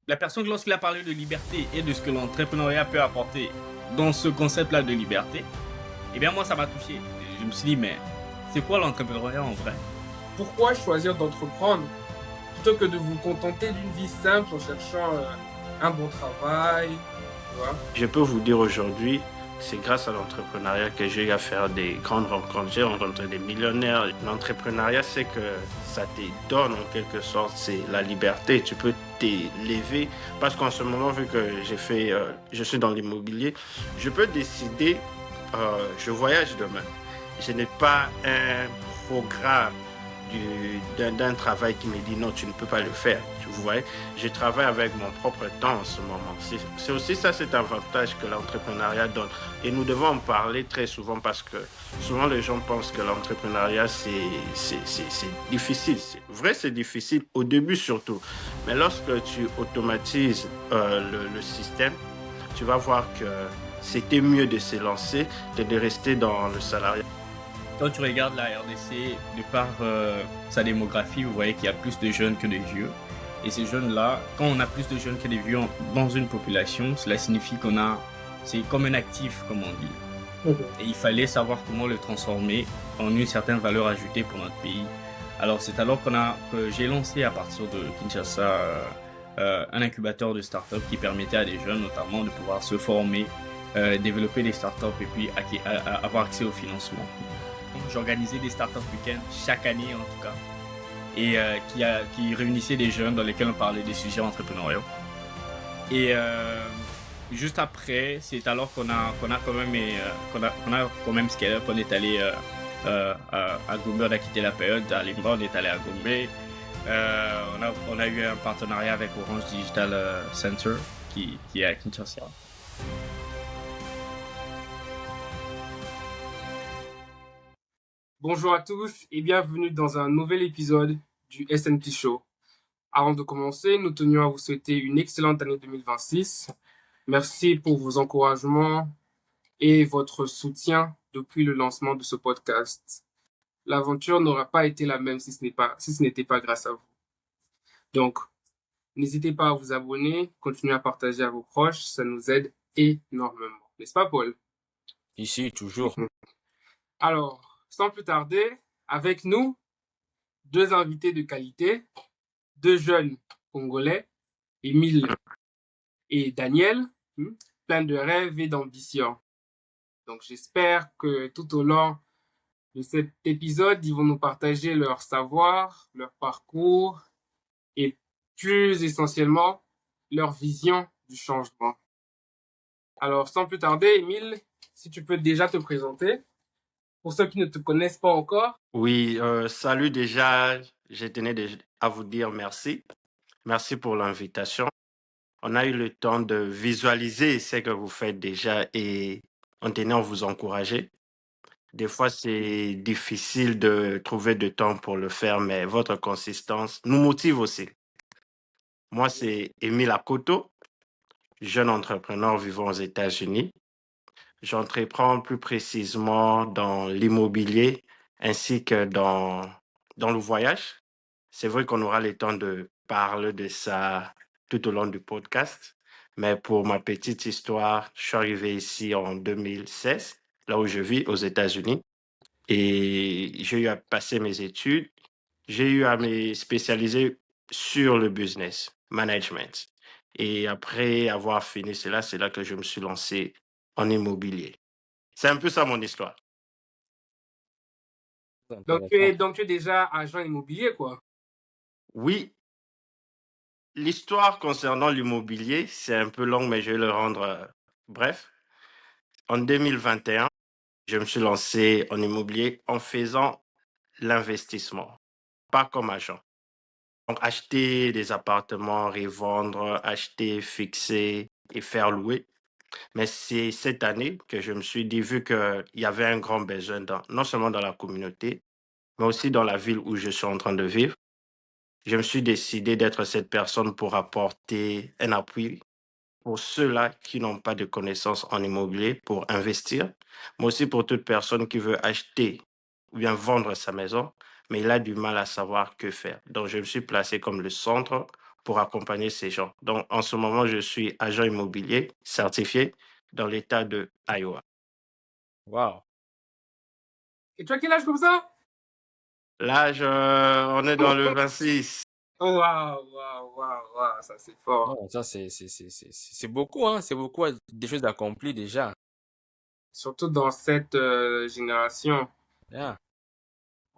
La personne, lorsqu'il a parlé de liberté et de ce que l'entrepreneuriat peut apporter dans ce concept-là de liberté, eh bien moi, ça m'a touché. Je me suis dit, mais c'est quoi l'entrepreneuriat en vrai? Pourquoi choisir d'entreprendre plutôt que de vous contenter d'une vie simple en cherchant un bon travail, tu vois? Je peux vous dire aujourd'hui, c'est grâce à l'entrepreneuriat que j'ai eu à faire des grandes rencontres. J'ai rencontré des millionnaires. L'entrepreneuriat, c'est que ça te donne en quelque sorte, c'est la liberté. Tu peux t'élever parce qu'en ce moment, vu que je suis dans l'immobilier, je peux décider, je voyage demain. Je n'ai pas un programme d'un travail qui me dit non, tu ne peux pas le faire. Vous voyez, je travaille avec mon propre temps en ce moment. C'est aussi ça, cet avantage que l'entrepreneuriat donne. Et nous devons en parler très souvent parce que souvent les gens pensent que l'entrepreneuriat, c'est difficile. C'est vrai, c'est difficile au début surtout. Mais lorsque tu automatises le système, tu vas voir que c'était mieux de se lancer que de rester dans le salariat. Quand tu regardes la RDC, de par sa démographie, vous voyez qu'il y a plus de jeunes que de vieux. Et ces jeunes-là, quand on a plus de jeunes que de vieux dans une population, cela signifie c'est comme un actif, comme on dit. Et il fallait savoir comment le transformer en une certaine valeur ajoutée pour notre pays. Alors c'est alors que j'ai lancé à partir de Kinshasa un incubateur de start-up qui permettait à des jeunes notamment de pouvoir se former, développer des start-up et puis avoir accès au financement. J'organisais des start-up week-ends chaque année en tout cas et qui réunissaient des jeunes dans lesquels on parlait des sujets entrepreneuriaux. Et juste après, c'est alors qu'on a quand même scale up. On est allé à Gombe, on a quitté la période. À Limba, on est allé à Gombe. On a eu un partenariat avec Orange Digital Center qui est à Kinshasa. Bonjour à tous et bienvenue dans un nouvel épisode du SNT Show. Avant de commencer, nous tenions à vous souhaiter une excellente année 2026. Merci pour vos encouragements et votre soutien depuis le lancement de ce podcast. L'aventure n'aura pas été la même si ce n'était pas grâce à vous. Donc, n'hésitez pas à vous abonner, continuez à partager à vos proches, ça nous aide énormément. N'est-ce pas, Paul? Ici, toujours. Alors, sans plus tarder, avec nous, deux invités de qualité, deux jeunes Congolais, Émile et Daniel, plein de rêves et d'ambition. Donc, j'espère que tout au long de cet épisode, ils vont nous partager leur savoir, leur parcours et plus essentiellement, leur vision du changement. Alors, sans plus tarder, Émile, si tu peux déjà te présenter, pour ceux qui ne te connaissent pas encore. Oui, salut déjà. Je tenais à vous dire merci. Merci pour l'invitation. On a eu le temps de visualiser ce que vous faites déjà et on tenait à vous encourager. Des fois, c'est difficile de trouver du temps pour le faire, mais votre consistance nous motive aussi. Moi, c'est Émile Akoto, jeune entrepreneur vivant aux États-Unis. J'entreprends plus précisément dans l'immobilier ainsi que dans le voyage. C'est vrai qu'on aura le temps de parler de ça tout au long du podcast. Mais pour ma petite histoire, je suis arrivé ici en 2016, là où je vis, aux États-Unis. Et j'ai eu à passer mes études. J'ai eu à me spécialiser sur le business management. Et après avoir fini cela, c'est là que je me suis lancé en immobilier. C'est un peu ça mon histoire. Donc tu es déjà agent immobilier, quoi. Oui, l'histoire concernant l'immobilier, c'est un peu long, mais je vais le rendre bref. En 2021, je me suis lancé en immobilier en faisant l'investissement, pas comme agent. Donc, acheter des appartements, revendre, acheter, fixer et faire louer. Mais c'est cette année que je me suis dit, vu qu'il y avait un grand besoin, non seulement dans la communauté, mais aussi dans la ville où je suis en train de vivre, je me suis décidé d'être cette personne pour apporter un appui pour ceux-là qui n'ont pas de connaissances en immobilier pour investir, mais aussi pour toute personne qui veut acheter ou bien vendre sa maison, mais il a du mal à savoir que faire. Donc, je me suis placé comme le centre pour accompagner ces gens. Donc, en ce moment, je suis agent immobilier certifié dans l'État de Iowa. Wow. Et tu as quel âge comme ça? L'âge, on est dans le 26. Waouh, ça c'est fort. Non, ça, c'est beaucoup, hein. C'est beaucoup des choses accomplies déjà. Surtout dans cette génération. Yeah.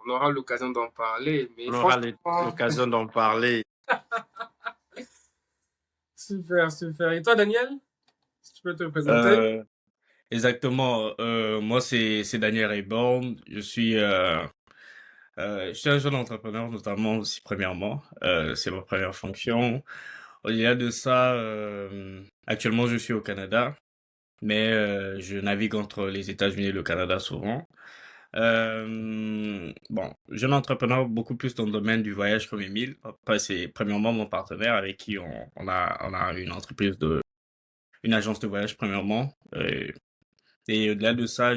On aura l'occasion d'en parler. Mais On aura franchement, l'occasion d'en parler. super, super. Et toi, Daniel, si tu peux te présenter? Exactement. Moi, c'est Daniel Rayborn. Je suis un jeune entrepreneur, notamment aussi premièrement. C'est ma première fonction. Au-delà de ça, actuellement, je suis au Canada, mais je navigue entre les États-Unis et le Canada souvent. Bon, jeune entrepreneur beaucoup plus dans le domaine du voyage comme Émile. Après, c'est premièrement mon partenaire avec qui on a une entreprise une agence de voyage premièrement. Et au-delà de ça,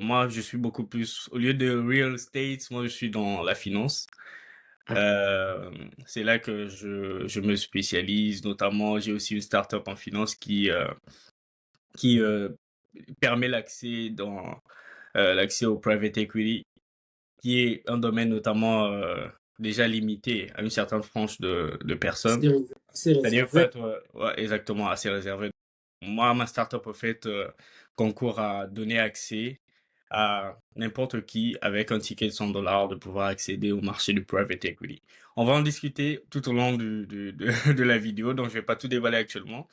moi, je suis beaucoup plus, au lieu de real estate, moi, je suis dans la finance. C'est là que je me spécialise, notamment, j'ai aussi une startup en finance qui permet l'accès au private equity, qui est un domaine notamment déjà limité à une certaine frange de personnes. C'est C'est-à-dire, en réservé. fait, ouais, exactement, assez réservé. Moi, ma startup, en fait, concourt à donner accès à n'importe qui avec un ticket de $100 de pouvoir accéder au marché du private equity. On va en discuter tout au long de la vidéo, donc je vais pas tout dévoiler actuellement.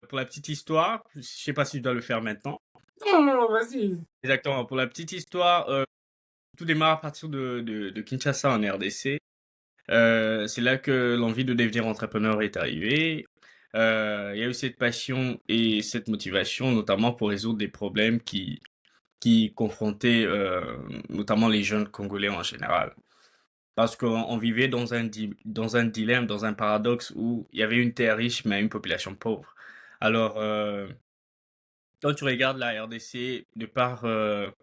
Pour la petite histoire, je sais pas si je dois le faire maintenant. Non, vas-y. Exactement, pour la petite histoire, tout démarre à partir de Kinshasa en RDC. C'est là que l'envie de devenir entrepreneur est arrivée. Il y a eu cette passion et cette motivation, notamment pour résoudre des problèmes qui confrontaient notamment les jeunes Congolais en général. Parce qu'on vivait dans un dilemme, dans un paradoxe où il y avait une terre riche mais une population pauvre. Alors, quand tu regardes la RDC, de par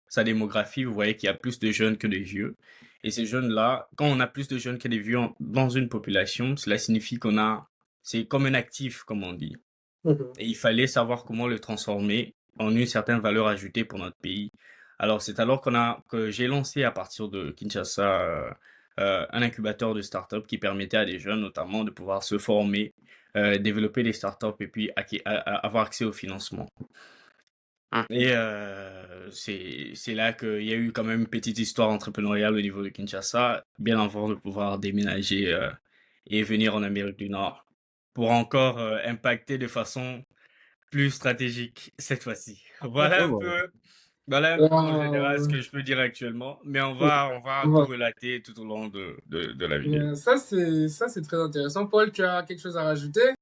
sa démographie, vous voyez qu'il y a plus de jeunes que de vieux. Et ces jeunes-là, quand on a plus de jeunes que de vieux dans une population, cela signifie c'est comme un actif, comme on dit. Et il fallait savoir comment le transformer en une certaine valeur ajoutée pour notre pays. Alors, c'est alors que j'ai lancé à partir de Kinshasa un incubateur de start-up qui permettait à des jeunes, notamment, de pouvoir se former, développer des start-up et puis avoir accès au financement. Et c'est là qu'il y a eu quand même une petite histoire entrepreneuriale au niveau de Kinshasa, bien avant de pouvoir déménager et venir en Amérique du Nord pour encore impacter de façon plus stratégique cette fois-ci. Voilà un peu en général ce Wow. que je peux dire actuellement, mais on va tout relater tout au long de la vidéo. Ça, c'est très intéressant. Paul, tu as quelque chose à rajouter?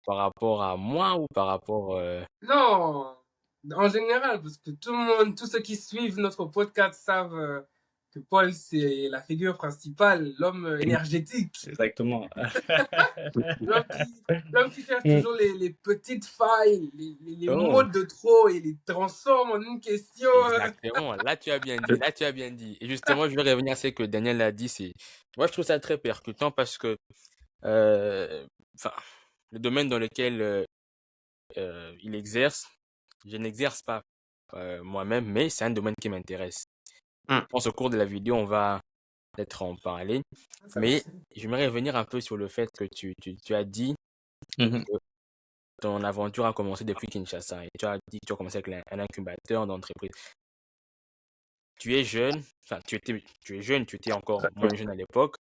Par rapport à moi ou par rapport... Non, en général, parce que tout le monde, tous ceux qui suivent notre podcast savent que Paul, c'est la figure principale, l'homme énergétique, Exactement. l'homme qui cherche toujours les petites failles, les Oh, mots de trop et les transforme en une question. exactement. Là, tu as bien dit. Là, tu as bien dit. Et justement, je vais revenir à ce que Daniel a dit. Moi, je trouve ça très percutant parce que enfin, le domaine dans lequel il exerce, je n'exerce pas moi-même, mais c'est un domaine qui m'intéresse. Je pense au cours de la vidéo, on va peut-être en parler. Mais j'aimerais revenir un peu sur le fait que tu as dit Mhm. que ton aventure a commencé depuis Kinshasa et tu as dit que tu as commencé avec un incubateur d'entreprise. Tu es jeune, enfin tu es jeune, tu étais encore moins jeune à l'époque,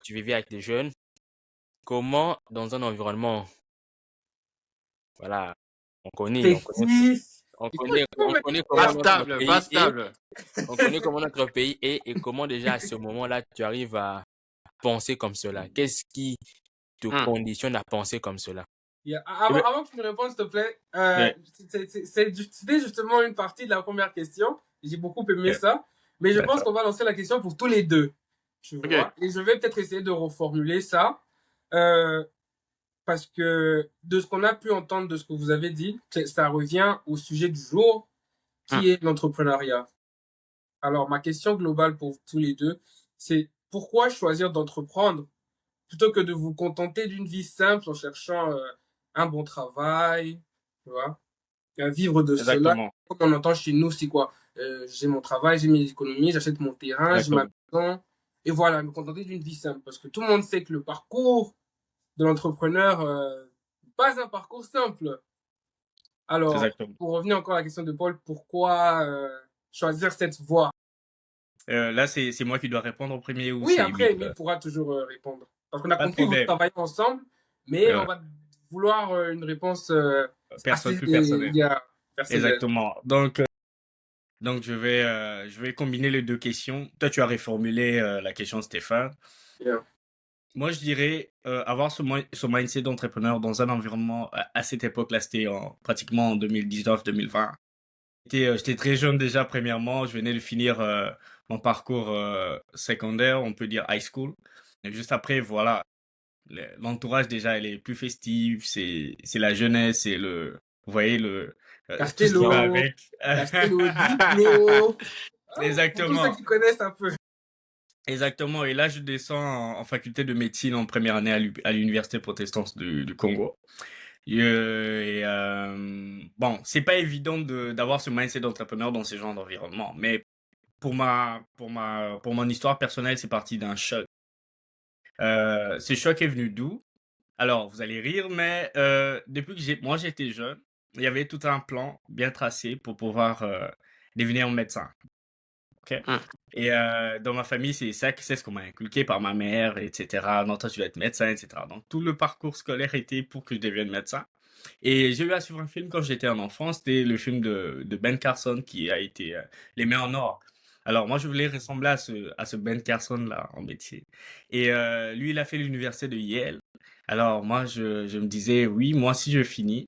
tu vivais avec des jeunes. Comment, dans un environnement, voilà, on connaît Festif. Pas comment notre stable, pays pas est, stable. on connaît comment notre pays est et comment déjà à ce moment-là tu arrives à penser comme cela. Qu'est-ce qui te conditionne à penser comme cela? Avant que tu me répondes, s'il te plaît, Ouais, c'était justement une partie de la première question. J'ai beaucoup aimé ouais, ça. Mais je pense d'accord. qu'on va lancer la question pour tous les deux. Tu Ok. vois? Et je vais peut-être essayer de reformuler ça. Parce que de ce qu'on a pu entendre de ce que vous avez dit, ça revient au sujet du jour, qui est l'entrepreneuriat. Alors, ma question globale pour tous les deux, c'est pourquoi choisir d'entreprendre plutôt que de vous contenter d'une vie simple en cherchant un bon travail, tu vois, vivre de cela. Exactement. Comme on entend chez nous, c'est quoi? J'ai mon travail, j'ai mes économies, j'achète mon terrain, j'ai ma Exactement. maison, et voilà, me contenter d'une vie simple. Parce que tout le monde sait que le parcours de l'entrepreneur n'est pas un parcours simple. Alors, Exactement. pour revenir encore à la question de Paul, pourquoi choisir cette voie? Là, c'est moi qui dois répondre en premier ou Oui, c'est Emile? après, Emile pourra toujours répondre. Parce qu'on a Pas de compris que vous problème. travaillez ensemble, mais on Euh, va vouloir une réponse Personne assez plus personnel. personnelle. Exactement. Donc je vais combiner les deux questions. Toi, tu as reformulé la question de Stéphane. Bien. Moi, je dirais avoir ce mindset d'entrepreneur dans un environnement à cette époque-là, c'était pratiquement en 2019-2020. J'étais très jeune déjà, premièrement. Je venais de finir mon parcours secondaire, on peut dire high school. Et juste après, voilà, l'entourage déjà, elle est plus festive, c'est la jeunesse, vous voyez, tout ce qui va Castello, avec. Castello, Diplo. Hein, pour tous ceux Exactement. qui connaissent un peu. Exactement. Et là, je descends en faculté de médecine en première année à l'Université protestante du Congo. Bon, c'est pas évident d'avoir ce mindset d'entrepreneur dans ce genre d'environnement. Mais pour mon histoire personnelle, c'est parti d'un choc. Ce choc est venu d'où? Alors, vous allez rire, mais depuis que moi j'étais jeune, il y avait tout un plan bien tracé pour pouvoir devenir médecin. Ok. Hum. Et dans ma famille, c'est ce qu'on m'a inculqué par ma mère, etc. Non, toi, tu vas être médecin, etc. Donc, tout le parcours scolaire était pour que je devienne médecin. Et j'ai eu à suivre un film quand j'étais en enfance, c'était le film de Ben Carson qui a été Les Mains en or. Alors, moi, je voulais ressembler à ce Ben Carson-là en métier. Et lui, il a fait l'université de Yale. Alors, moi, je me disais, oui, moi, si je finis,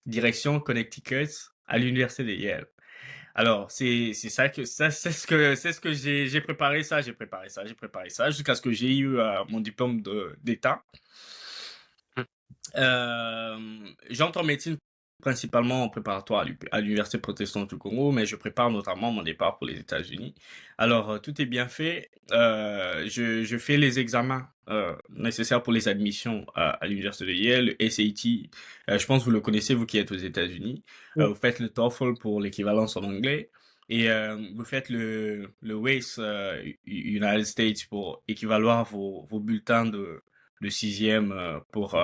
direction Connecticut à l'université de Yale. Alors, c'est ça que ça c'est ce que j'ai préparé ça jusqu'à ce que j'ai eu mon diplôme d'état. Hum. J'entre en médecine principalement en préparatoire à l'Université protestante du Congo, mais je prépare notamment mon départ pour les États-Unis. Alors, tout est bien fait. Je fais les examens nécessaires pour les admissions à l'Université de Yale, le SAT. Je pense que vous le connaissez, vous qui êtes aux États-Unis. Vous faites le TOEFL pour l'équivalence en anglais. Et vous faites le WACE United States pour équivaloir vos bulletins de sixième pour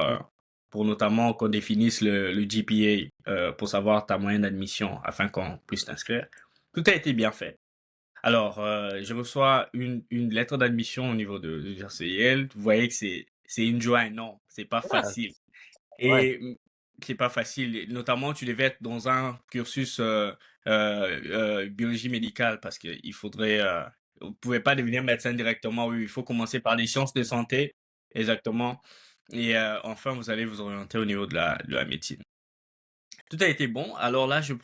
notamment qu'on définisse le GPA pour savoir ta moyenne d'admission afin qu'on puisse t'inscrire. Tout a été bien fait. Alors, je reçois une lettre d'admission au niveau de l'Université Yale. Vous voyez que c'est une joie énorme. C'est pas Ouais, facile. ouais. Et c'est pas facile. Et notamment, tu devais être dans un cursus biologie médicale parce qu'il faudrait. Vous pouvez pas devenir médecin directement. Oui, il faut commencer par les sciences de santé. Exactement. Et enfin, vous allez vous orienter au niveau de la médecine. Tout a été bon. Alors là, je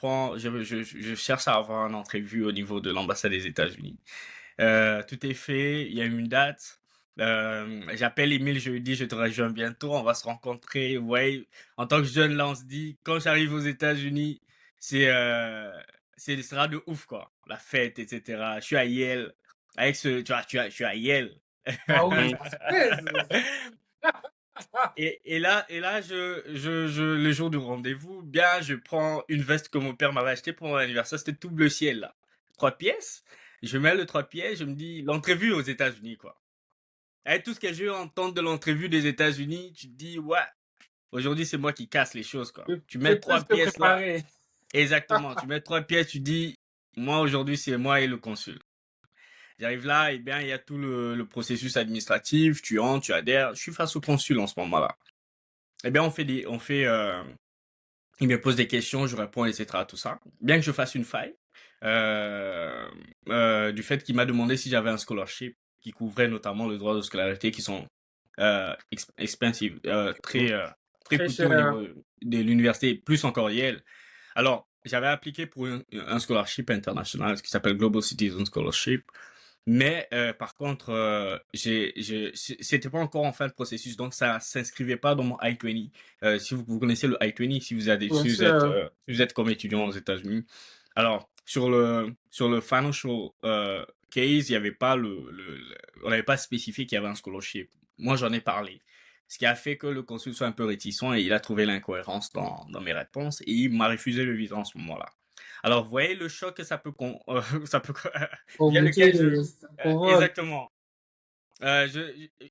cherche à avoir une entrevue au niveau de l'ambassade des États-Unis. Tout est fait. Il y a une date. J'appelle Emile, je lui dis, je te rejoins bientôt. On va se rencontrer. Vous voyez, en tant que jeune, là, on se dit, quand j'arrive aux États-Unis, c'est, euh, ce sera de ouf, quoi. La fête, etc. Je suis à Yale. Avec je suis à Yale. Ah oui, Hum. ça se pèse. Et là, le jour du rendez-vous, bien, je prends une veste que mon père m'avait achetée pour mon anniversaire. C'était tout bleu ciel, là. 3 pièces. Je mets le 3 pièces, je me dis, l'entrevue aux États-Unis, quoi. Avec tout ce que j'ai eu à entendre de l'entrevue des États-Unis, tu te dis, ouais, aujourd'hui, c'est moi qui casse les choses, quoi. Tu Tu mets peux trois te pièces là. préparer. Exactement. Tu mets 3 pièces, tu dis, moi, aujourd'hui, c'est moi et le consul. J'arrive là, et bien, il y a tout le processus administratif. Tu entres, tu adhères. Je suis face au consul en ce moment-là. Eh bien, il me pose des questions, je réponds, etc. Tout ça. Bien que je fasse une faille, du fait qu'il m'a demandé si j'avais un scholarship qui couvrait notamment le droit de scolarité qui sont expensive, très Très coûteux au cher. niveau de l'université, plus encore Yale. Alors, j'avais appliqué pour un scholarship international, ce qui s'appelle Global Citizen Scholarship. Mais par contre, c'était pas encore en fin de processus, donc ça s'inscrivait pas dans mon I-20. Si vous connaissez le I-20, Bien sûr. si vous êtes comme étudiant aux États-Unis. Alors, sur le financial case, il y avait pas on n'avait pas spécifié qu'il y avait un scholarship. moi, j'en ai parlé. Ce qui a fait que le consul soit un peu réticent et il a trouvé l'incohérence dans mes réponses et il m'a refusé le visa en ce moment-là. Alors, vous voyez le choc que ça peut, ça peut, via lequel Ça provoque. exactement.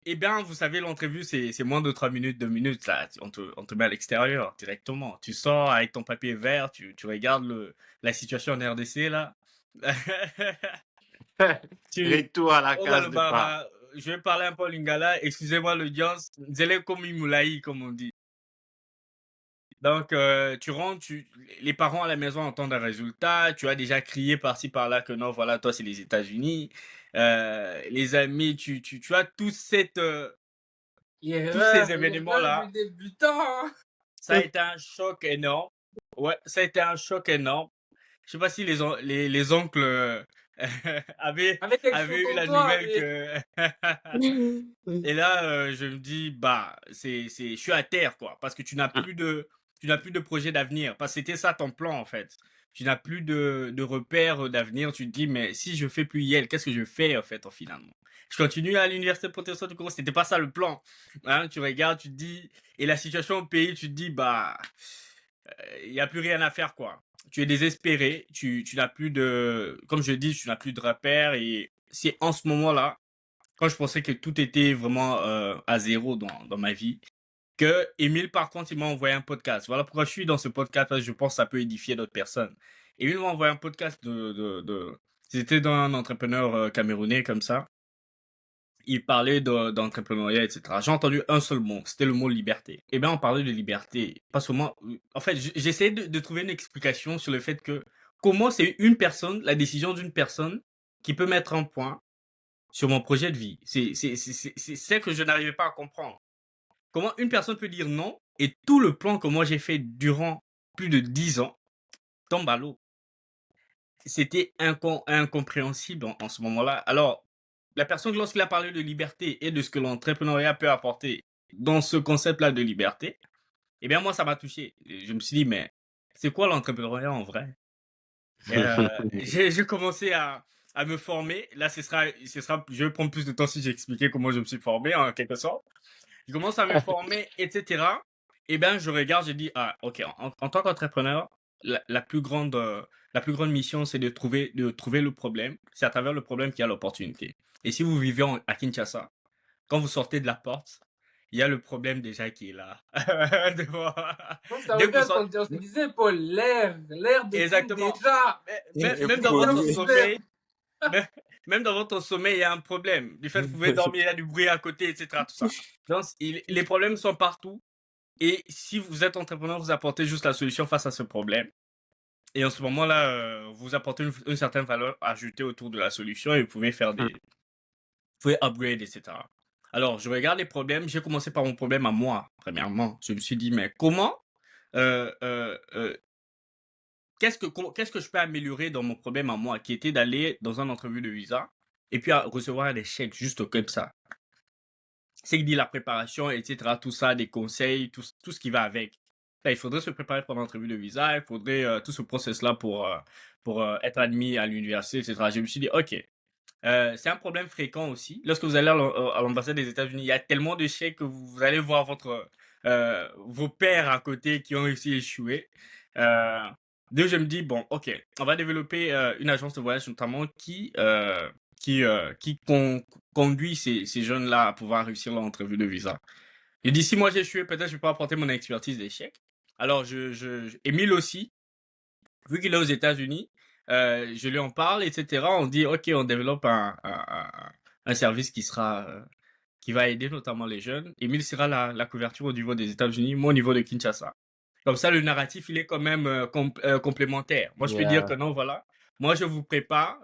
Eh bien, vous savez, l'entrevue, c'est moins de 3 minutes, 2 minutes, là. On te met à l'extérieur, directement. Tu sors avec ton papier vert, tu regardes la situation en RDC, là. Tu, Retour à la on va case le départ. bara. Je vais parler un peu en lingala. Excusez-moi l'audience. Zélé comme Moulaï, comme on dit. Donc, tu rentres, les parents à la maison entendent un résultat. Tu as déjà crié par-ci par-là que non, voilà, toi, c'est les États-Unis. Les amis, tu as tous ces L'erreur du événements-là. débutant. Ça a été un choc énorme. Ouais, ça a été un choc énorme. Je sais pas si les oncles Avec quelque chose avaient eu pour la toi, nouvelle mais que. Et là, je me dis, bah, je suis à terre, quoi, parce que tu n'as plus de projet d'avenir, parce que c'était ça ton plan, en fait. Tu n'as plus de repères d'avenir. Tu te dis, mais si je fais plus Yale, qu'est-ce que je fais, en fait, finalement? Je continue à l'université protestante du Congo, c'était pas ça le plan. Hein, tu regardes, tu te dis, et la situation au pays, tu te dis, bah, il n'y a plus rien à faire, quoi. Tu es désespéré, tu n'as plus comme je dis, tu n'as plus de repères, et c'est en ce moment-là, quand je pensais que tout était vraiment à zéro dans ma vie, que Émile, par contre, il m'a envoyé un podcast. Voilà pourquoi je suis dans ce podcast, parce que je pense que ça peut édifier d'autres personnes. Émile m'a envoyé un podcast C'était d'un entrepreneur camerounais comme ça. Il parlait d'entrepreneuriat, etc. J'ai entendu un seul mot, c'était le mot liberté. Eh bien, on parlait de liberté. Pas seulement. En fait, j'essayais de trouver une explication sur le fait que comment c'est une personne, la décision d'une personne, qui peut mettre un point sur mon projet de vie. C'est ça que je n'arrivais pas à comprendre. Comment une personne peut dire non et tout le plan que moi j'ai fait durant plus de 10 ans tombe à l'eau. C'était incompréhensible en ce moment-là. Alors, la personne, lorsqu'il a parlé de liberté et de ce que l'entrepreneuriat peut apporter dans ce concept-là de liberté, eh bien, moi, ça m'a touché. Je me suis dit, mais c'est quoi l'entrepreneuriat en vrai? Et, j'ai commencé à me former. Là, je vais prendre plus de temps si j'expliquais comment je me suis formé, en quelque sorte. Je commence à me former, etc. Et bien, je regarde, je dis, ah, ok, en tant qu'entrepreneur, la plus grande mission, c'est de trouver le problème. C'est à travers le problème qu'il y a l'opportunité. Et si vous vivez à Kinshasa, quand vous sortez de la porte, il y a le problème déjà qui est là. Devant- donc ça Dès revient que vous à ce sortez, qu'on on se disait, Paul, l'air de King exactement. déjà. Même dans votre sommeil, même, même dans votre sommeil, il y a un problème. Du fait que vous pouvez dormir, il y a du bruit à côté, etc. Tout ça. Donc, les problèmes sont partout. Et si vous êtes entrepreneur, vous apportez juste la solution face à ce problème. Et en ce moment-là, vous apportez une certaine valeur ajoutée autour de la solution et vous pouvez vous pouvez upgrade, etc. Alors, je regarde les problèmes. J'ai commencé par mon problème à moi, premièrement. Je me suis dit, mais comment, euh, euh, euh, qu'est-ce que je peux améliorer dans mon problème à moi, qui était d'aller dans une entrevue de visa et puis à recevoir un échec juste comme ça. C'est que dit la préparation, etc., tout ça, des conseils, tout ce qui va avec. Là, il faudrait se préparer pour l'entrevue de visa, il faudrait tout ce process-là pour être admis à l'université, etc. Je me suis dit, OK, c'est un problème fréquent aussi. Lorsque vous allez à l'ambassade des États-Unis, il y a tellement de chèques que vous allez voir vos pairs à côté qui ont réussi à échouer. Euh, donc, je me dis, bon, OK, on va développer une agence de voyage notamment qui conduit ces jeunes-là à pouvoir réussir leur entrevue de visa. Je dis, si moi j'ai échoué, peut-être je peux apporter mon expertise d'échec. Alors, Émile aussi, vu qu'il est aux États-Unis, je lui en parle, etc. On dit, OK, on développe un service qui va aider notamment les jeunes. Émile sera la couverture au niveau des États-Unis, moi au niveau de Kinshasa. Comme ça, le narratif, il est quand même complémentaire. Moi, je peux dire Yeah. que non, voilà. Moi, je vous prépare.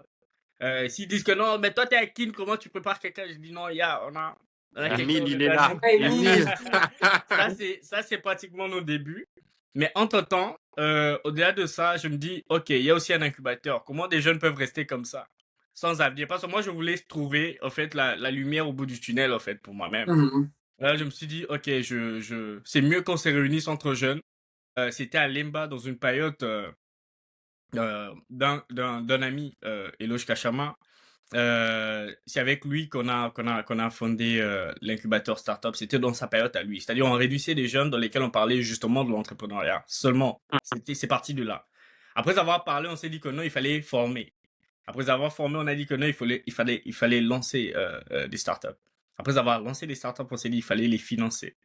S'ils disent que non, mais toi, t'es à Kin, comment tu prépares quelqu'un? Je dis non, on a quelqu'un aux Émile, il est là. États-Unis. Hey, Émile. Ça, c'est pratiquement nos débuts. Mais entre-temps, au-delà de ça, je me dis, OK, il y a aussi un incubateur. Comment des jeunes peuvent rester comme ça, sans avenir? Parce que moi, je voulais trouver, en fait, la lumière au bout du tunnel, en fait, pour moi-même. Mhm. Là, je me suis dit, OK, c'est mieux qu'on se réunisse entre jeunes. C'était à Lemba, dans une période d'un ami, Eloge Kachama. c'est avec lui qu'on a fondé l'incubateur startup. C'était dans sa période à lui. C'est-à-dire, on réduisait des jeunes dans lesquels on parlait justement de l'entrepreneuriat. Seulement, c'est parti de là. Après avoir parlé, on s'est dit que non, il fallait former. Après avoir formé, on a dit que non, il fallait lancer des startups. Après avoir lancé des startups, on s'est dit qu'il fallait les financer.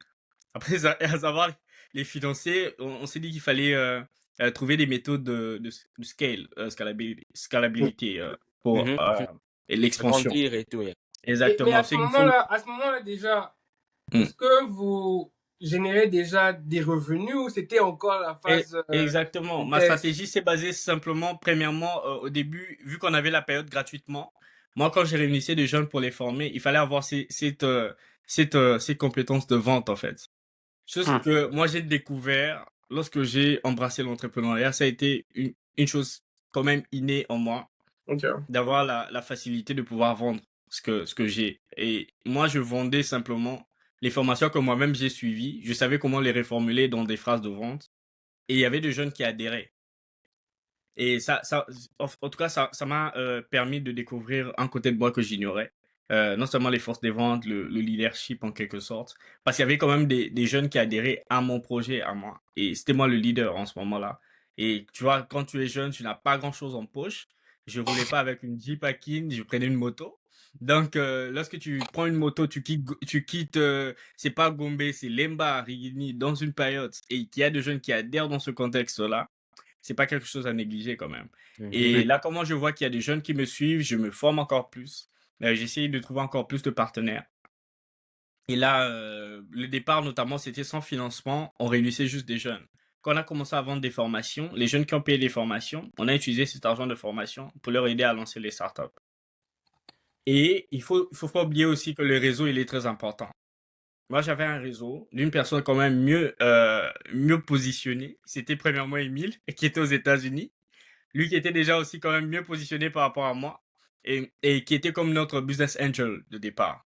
Après avoir les financer, on s'est dit qu'il fallait trouver des méthodes de scalabilité pour Mhm, mhm. et l'expansion. Agrandir et tout. Ouais. Mais Exactement. C'est qu'il faut. à ce moment-là déjà, Hmm. est-ce que vous générez déjà des revenus ou c'était encore la phase Exactement. de Ma test? stratégie s'est basée simplement, premièrement, au début, vu qu'on avait la période gratuitement, moi, quand je réunissais des jeunes pour les former, il fallait avoir cette compétence de vente, en fait. Chose que moi, j'ai découvert lorsque j'ai embrassé l'entrepreneuriat, ça a été une chose quand même innée en moi, Ok. d'avoir la facilité de pouvoir vendre ce que j'ai. Et moi, je vendais simplement les formations que moi-même j'ai suivies. Je savais comment les reformuler dans des phrases de vente. Et il y avait des jeunes qui adhéraient. Et en tout cas, ça m'a permis de découvrir un côté de moi que j'ignorais. Non seulement les forces des ventes, le leadership en quelque sorte, parce qu'il y avait quand même des jeunes qui adhéraient à mon projet, à moi. Et c'était moi le leader en ce moment-là. Et tu vois, quand tu es jeune, tu n'as pas grand-chose en poche. Je roulais pas avec une Jeep Akin, je prenais une moto. Donc, lorsque tu prends une moto, tu quittes, c'est pas Gombe, c'est Lemba, Rigini, dans une période, et qu'il y a des jeunes qui adhèrent dans ce contexte-là, c'est pas quelque chose à négliger quand même. Mhm. Et là, comment je vois qu'il y a des jeunes qui me suivent, je me forme encore plus. J'essaye de trouver encore plus de partenaires. Et là, le départ notamment, c'était sans financement. On réunissait juste des jeunes. Quand on a commencé à vendre des formations, les jeunes qui ont payé des formations, on a utilisé cet argent de formation pour leur aider à lancer les startups. Et il faut pas oublier aussi que le réseau, il est très important. Moi, j'avais un réseau d'une personne quand même mieux positionnée. C'était premièrement Émile, qui était aux États-Unis. Lui qui était déjà aussi quand même mieux positionné par rapport à moi et qui était comme notre business angel de départ.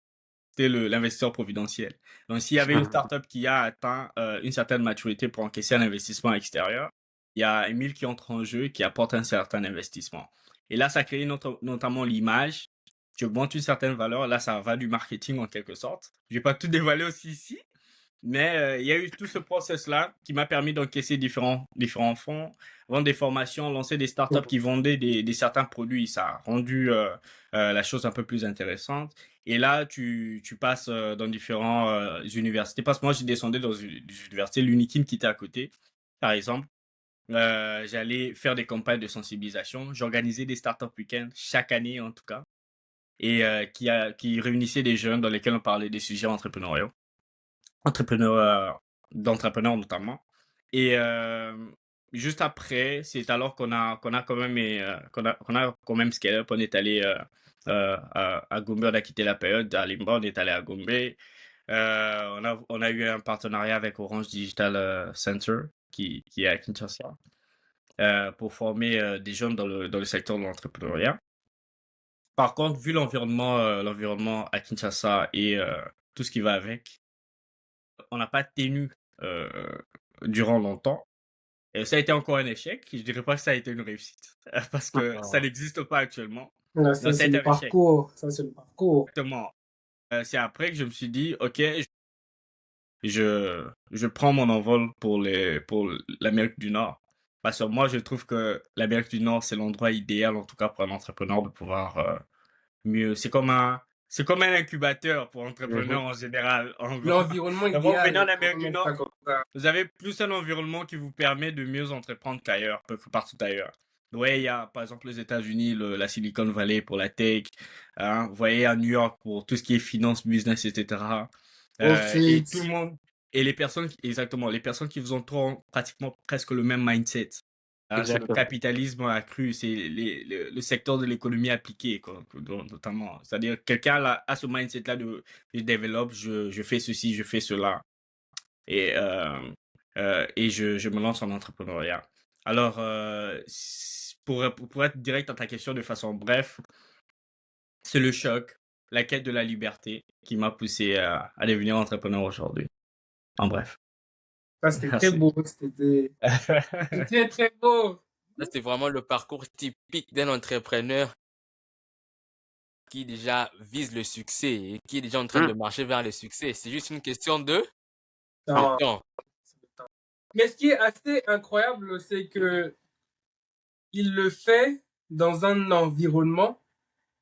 C'était l'investisseur providentiel. Donc, s'il y avait une startup qui a atteint une certaine maturité pour encaisser un investissement extérieur, il y a Emile qui entre en jeu et qui apporte un certain investissement. Et là, ça crée notamment l'image. Tu augmentes une certaine valeur. Là, ça va du marketing en quelque sorte. Je vais pas tout dévoiler aussi ici, mais il y a eu tout ce process-là qui m'a permis d'encaisser différents fonds, vendre des formations, lancer des startups qui vendaient des certains produits. Ça a rendu la chose un peu plus intéressante. Et là, tu passes dans différentes universités. Parce que moi, j'ai descendu dans une université, l'Unikim qui était à côté, par exemple. J'allais faire des campagnes de sensibilisation. J'organisais des startup week-ends chaque année, en tout cas, et qui réunissaient des jeunes dans lesquels on parlait des sujets entrepreneuriaux d'entrepreneurs notamment. Et juste après, c'est alors qu'on a quand même qu'on a quand même scale up. On est allé à Gombe, on a quitté la période. À Limba, on est allé à Gombe. On a eu un partenariat avec Orange Digital Center qui est à Kinshasa pour former des jeunes dans le secteur de l'entrepreneuriat. Par contre, vu l'environnement à Kinshasa et tout ce qui va avec, on n'a pas tenu euh, durant longtemps. Et ça a été encore un échec. Je dirais pas que ça a été une réussite parce que ça n'existe pas actuellement. Là, Donc, ça, ça a c'est été le un échec. parcours. Ça, c'est le parcours. Exactement. C'est après que je me suis dit, OK, je prends mon envol pour l'Amérique du Nord. Parce que moi, je trouve que l'Amérique du Nord, c'est l'endroit idéal, en tout cas pour un entrepreneur, de pouvoir mieux. C'est comme un incubateur pour entrepreneurs en général, en gros. L'environnement D'abord, vous venez en idéal, on Amérique va du mettre ça Nord, comme ça. vous avez plus un environnement qui vous permet de mieux entreprendre qu'ailleurs, que partout ailleurs. Ouais, il y a par exemple les États-Unis, la Silicon Valley pour la tech, hein, vous voyez à New York pour tout ce qui est finance, business, etc. Wall Et Street. tout le monde, et les personnes, exactement, les personnes qui vous entourent ont pratiquement presque le même mindset. Hein, c'est le Exactement. capitalisme accru, c'est le secteur de l'économie appliquée, quoi, notamment. C'est-à-dire, quelqu'un a ce mindset-là de je développe, je fais ceci, je fais cela. Et je me lance en entrepreneuriat. Alors, pour être direct dans ta question de façon bref, c'est le choc, la quête de la liberté qui m'a poussé à devenir entrepreneur aujourd'hui. En bref, Ça, c'était très merci. beau. C'était très, très beau. Ça, c'est vraiment le parcours typique d'un entrepreneur qui déjà vise le succès et qui est déjà en train de marcher vers le succès. C'est juste une question de Non. temps. Mais ce qui est assez incroyable, c'est que il le fait dans un environnement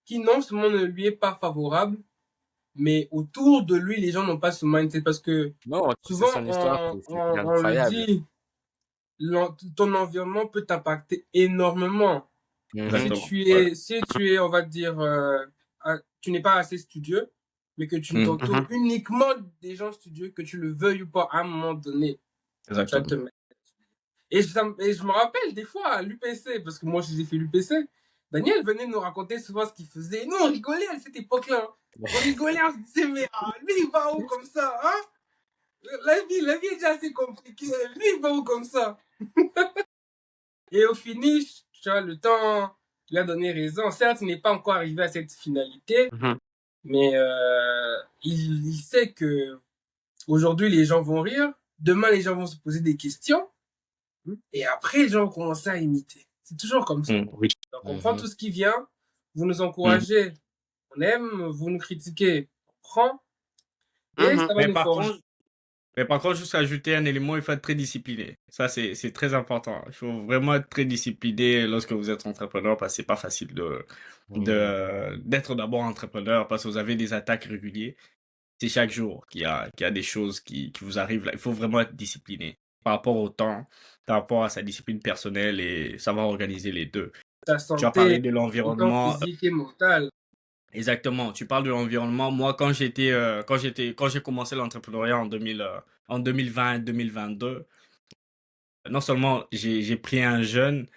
qui non seulement ne lui est pas favorable, mais autour de lui, les gens n'ont pas ce mindset parce que Non, c'est souvent son histoire, c'est on le incroyable. dit, ton environnement peut t'impacter énormément. Exactement. Si tu es, on va dire, tu n'es pas assez studieux, mais que tu t'entoures uniquement des gens studieux, que tu le veuilles ou pas, à un moment donné, ça Exactement. te met. Et je me rappelle des fois à l'UPC, parce que moi j'ai fait l'UPC, Daniel venait nous raconter souvent ce qu'il faisait. Et nous on rigolait à cette époque-là. On rigolait, on se disait, mais lui il va où comme ça, hein? La vie est déjà assez compliquée. Lui il va où comme ça? Et au finish, tu vois, le temps lui a donné raison. Certes, il n'est pas encore arrivé à cette finalité, mais il sait que aujourd'hui les gens vont rire, demain les gens vont se poser des questions, et après les gens vont commencer à imiter. C'est toujours comme ça. Oui. Donc on prend tout ce qui vient, vous nous encouragez, on aime, vous nous critiquez, on prend, et ça va nous forger. Mais par contre, juste ajouter un élément, il faut être très discipliné. Ça, c'est très important. Il faut vraiment être très discipliné lorsque vous êtes entrepreneur parce que c'est pas facile d'être d'abord entrepreneur parce que vous avez des attaques régulières. C'est chaque jour qu'il y a des choses qui vous arrivent là. Il faut vraiment être discipliné par rapport au temps, par rapport à sa discipline personnelle et savoir organiser les deux. Ta Tu as parlé santé, de autant l'environnement. physique et mentale. Exactement. Tu parles de l'environnement. Moi, quand j'ai commencé l'entrepreneuriat en 2020, 2022, non seulement j'ai pris un jeûne,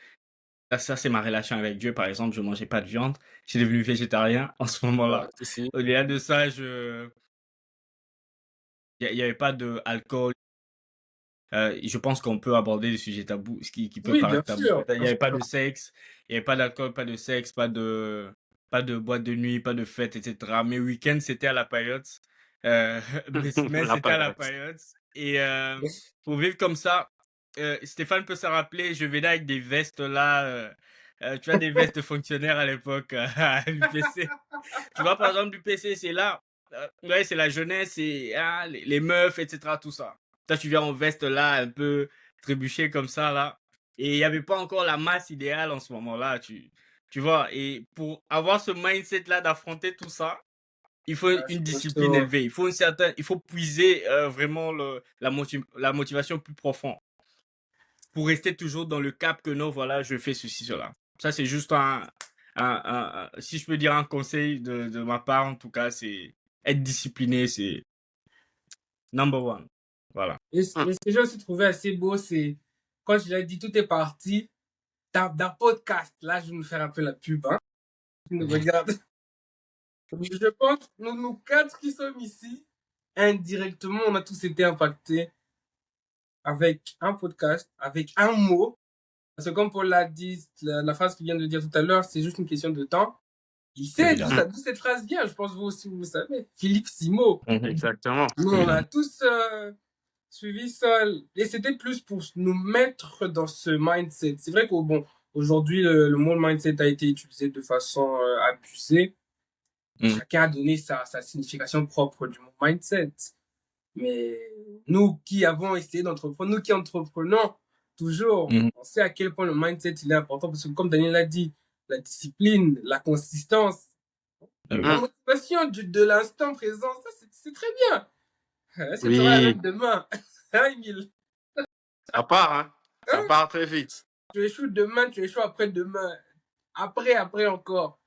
ça c'est ma relation avec Dieu, par exemple, je mangeais pas de viande, je suis devenu végétarien en ce moment-là. Au-delà de ça, il y avait pas de alcool. Je pense qu'on peut aborder des sujets tabous, ce qui peut Oui, bien paraître tabou. sûr. Il n'y avait pas de sexe, il n'y avait pas d'alcool, pas de sexe, pas de boîte de nuit, pas de fête, etc. Mes week-ends, c'était à la paillote. Mes semaines, c'était à la paillote. Et pour vivre comme ça, Stéphane peut se rappeler, je venais avec des vestes là. Tu as des vestes de fonctionnaires à l'époque à l'UPC. Tu vois, par exemple, l'UPC, c'est là. Ouais, c'est la jeunesse, c'est les meufs, etc. Tout ça. Toi, tu viens en veste là, un peu trébuché comme ça là. Et il n'y avait pas encore la masse idéale en ce moment-là, tu vois. Et pour avoir ce mindset là d'affronter tout ça, il faut une discipline élevée. Il faut puiser vraiment la motivation plus profonde pour rester toujours dans le cap que non, voilà, je fais ceci, cela. Ça, c'est juste si je peux dire un conseil de ma part, en tout cas, c'est être discipliné, c'est number one. Voilà. Et ce que j'ai aussi trouvé assez beau, c'est quand je l'ai dit, tout est parti d'un podcast. Là, je vais nous faire un peu la pub. Hein. Tu nous regardes. Je pense, nous quatre qui sommes ici, indirectement, on a tous été impactés avec un podcast, avec un mot. Parce que comme Paul l'a dit, la phrase qu'il vient de dire tout à l'heure, c'est juste une question de temps. Il sait d'où cette phrase vient. Je pense que vous aussi, vous le savez. Philippe Simo. Exactement. Nous, on a tous suivi ça. Et c'était plus pour nous mettre dans ce mindset. C'est vrai qu'aujourd'hui, le mot mindset a été utilisé de façon abusée. Chacun a donné sa signification propre du mot mindset. Mais nous qui avons essayé d'entreprendre, nous qui entreprenons toujours, on sait à quel point le mindset il est important parce que comme Daniel l'a dit, la discipline, la consistance, la motivation de l'instant présent, ça c'est très bien. Est-ce que tu auras la même demain? Hein, Emile? Ça part, hein? Ça part très vite. Tu échoues demain, tu échoues après-demain. Après encore.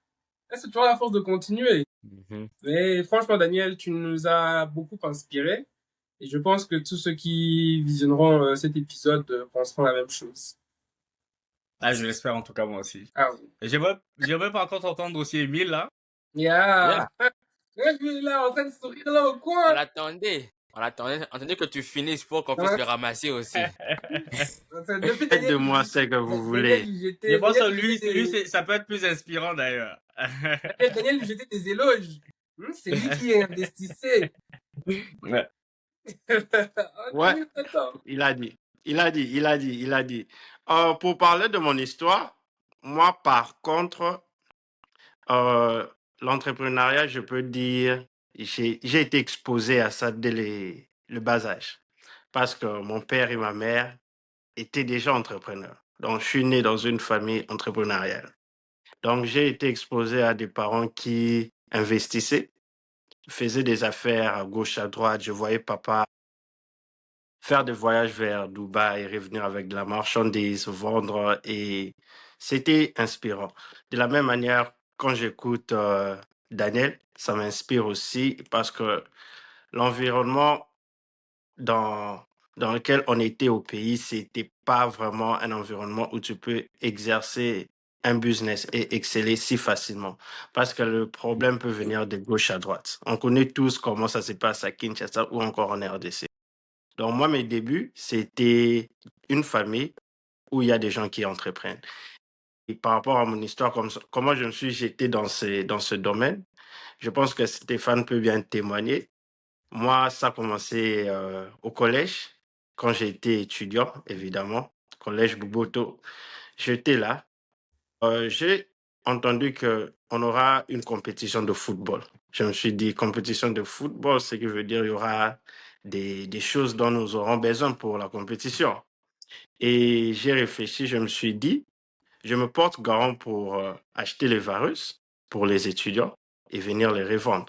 Est-ce que tu auras la force de continuer? Mais franchement, Daniel, tu nous as beaucoup inspiré. Et je pense que tous ceux qui visionneront cet épisode penseront la même chose. Ah, je l'espère en tout cas, moi aussi. Ah oui. J'aimerais par contre entendre aussi Emile là. Yeah. Emile là, en train de sourire là au coin. On attendait que tu finisses pour qu'on puisse le ramasser aussi. Faites de moi ce que vous voulez. Je pense que lui, ça peut être plus inspirant d'ailleurs. Daniel lui jetait des éloges. C'est lui qui investissait. Ouais. Il a dit. Pour parler de mon histoire, moi par contre, l'entrepreneuriat, je peux dire, j'ai été exposé à ça dès le bas âge. Parce que mon père et ma mère étaient déjà entrepreneurs. Donc, je suis né dans une famille entrepreneuriale. Donc, j'ai été exposé à des parents qui investissaient, faisaient des affaires à gauche, à droite. Je voyais papa faire des voyages vers Dubaï, revenir avec de la marchandise, vendre, et c'était inspirant. De la même manière, quand j'écoute Daniel, ça m'inspire aussi parce que l'environnement dans, dans lequel on était au pays, c'était pas vraiment un environnement où tu peux exercer un business et exceller si facilement. Parce que le problème peut venir de gauche à droite. On connaît tous comment ça se passe à Kinshasa ou encore en RDC. Donc, moi, mes débuts, c'était une famille où il y a des gens qui entreprennent. Et par rapport à mon histoire, comment je me suis jeté dans ce domaine, je pense que Stéphane peut bien témoigner. Moi, ça a commencé au collège, quand j'étais étudiant, évidemment, collège Buboto. J'étais là. J'ai entendu qu'on aura une compétition de football. Je me suis dit, compétition de football, ce qui veut dire qu'il y aura des choses dont nous aurons besoin pour la compétition. Et j'ai réfléchi, je me suis dit, je me porte garant pour acheter les varus pour les étudiants et venir les revendre.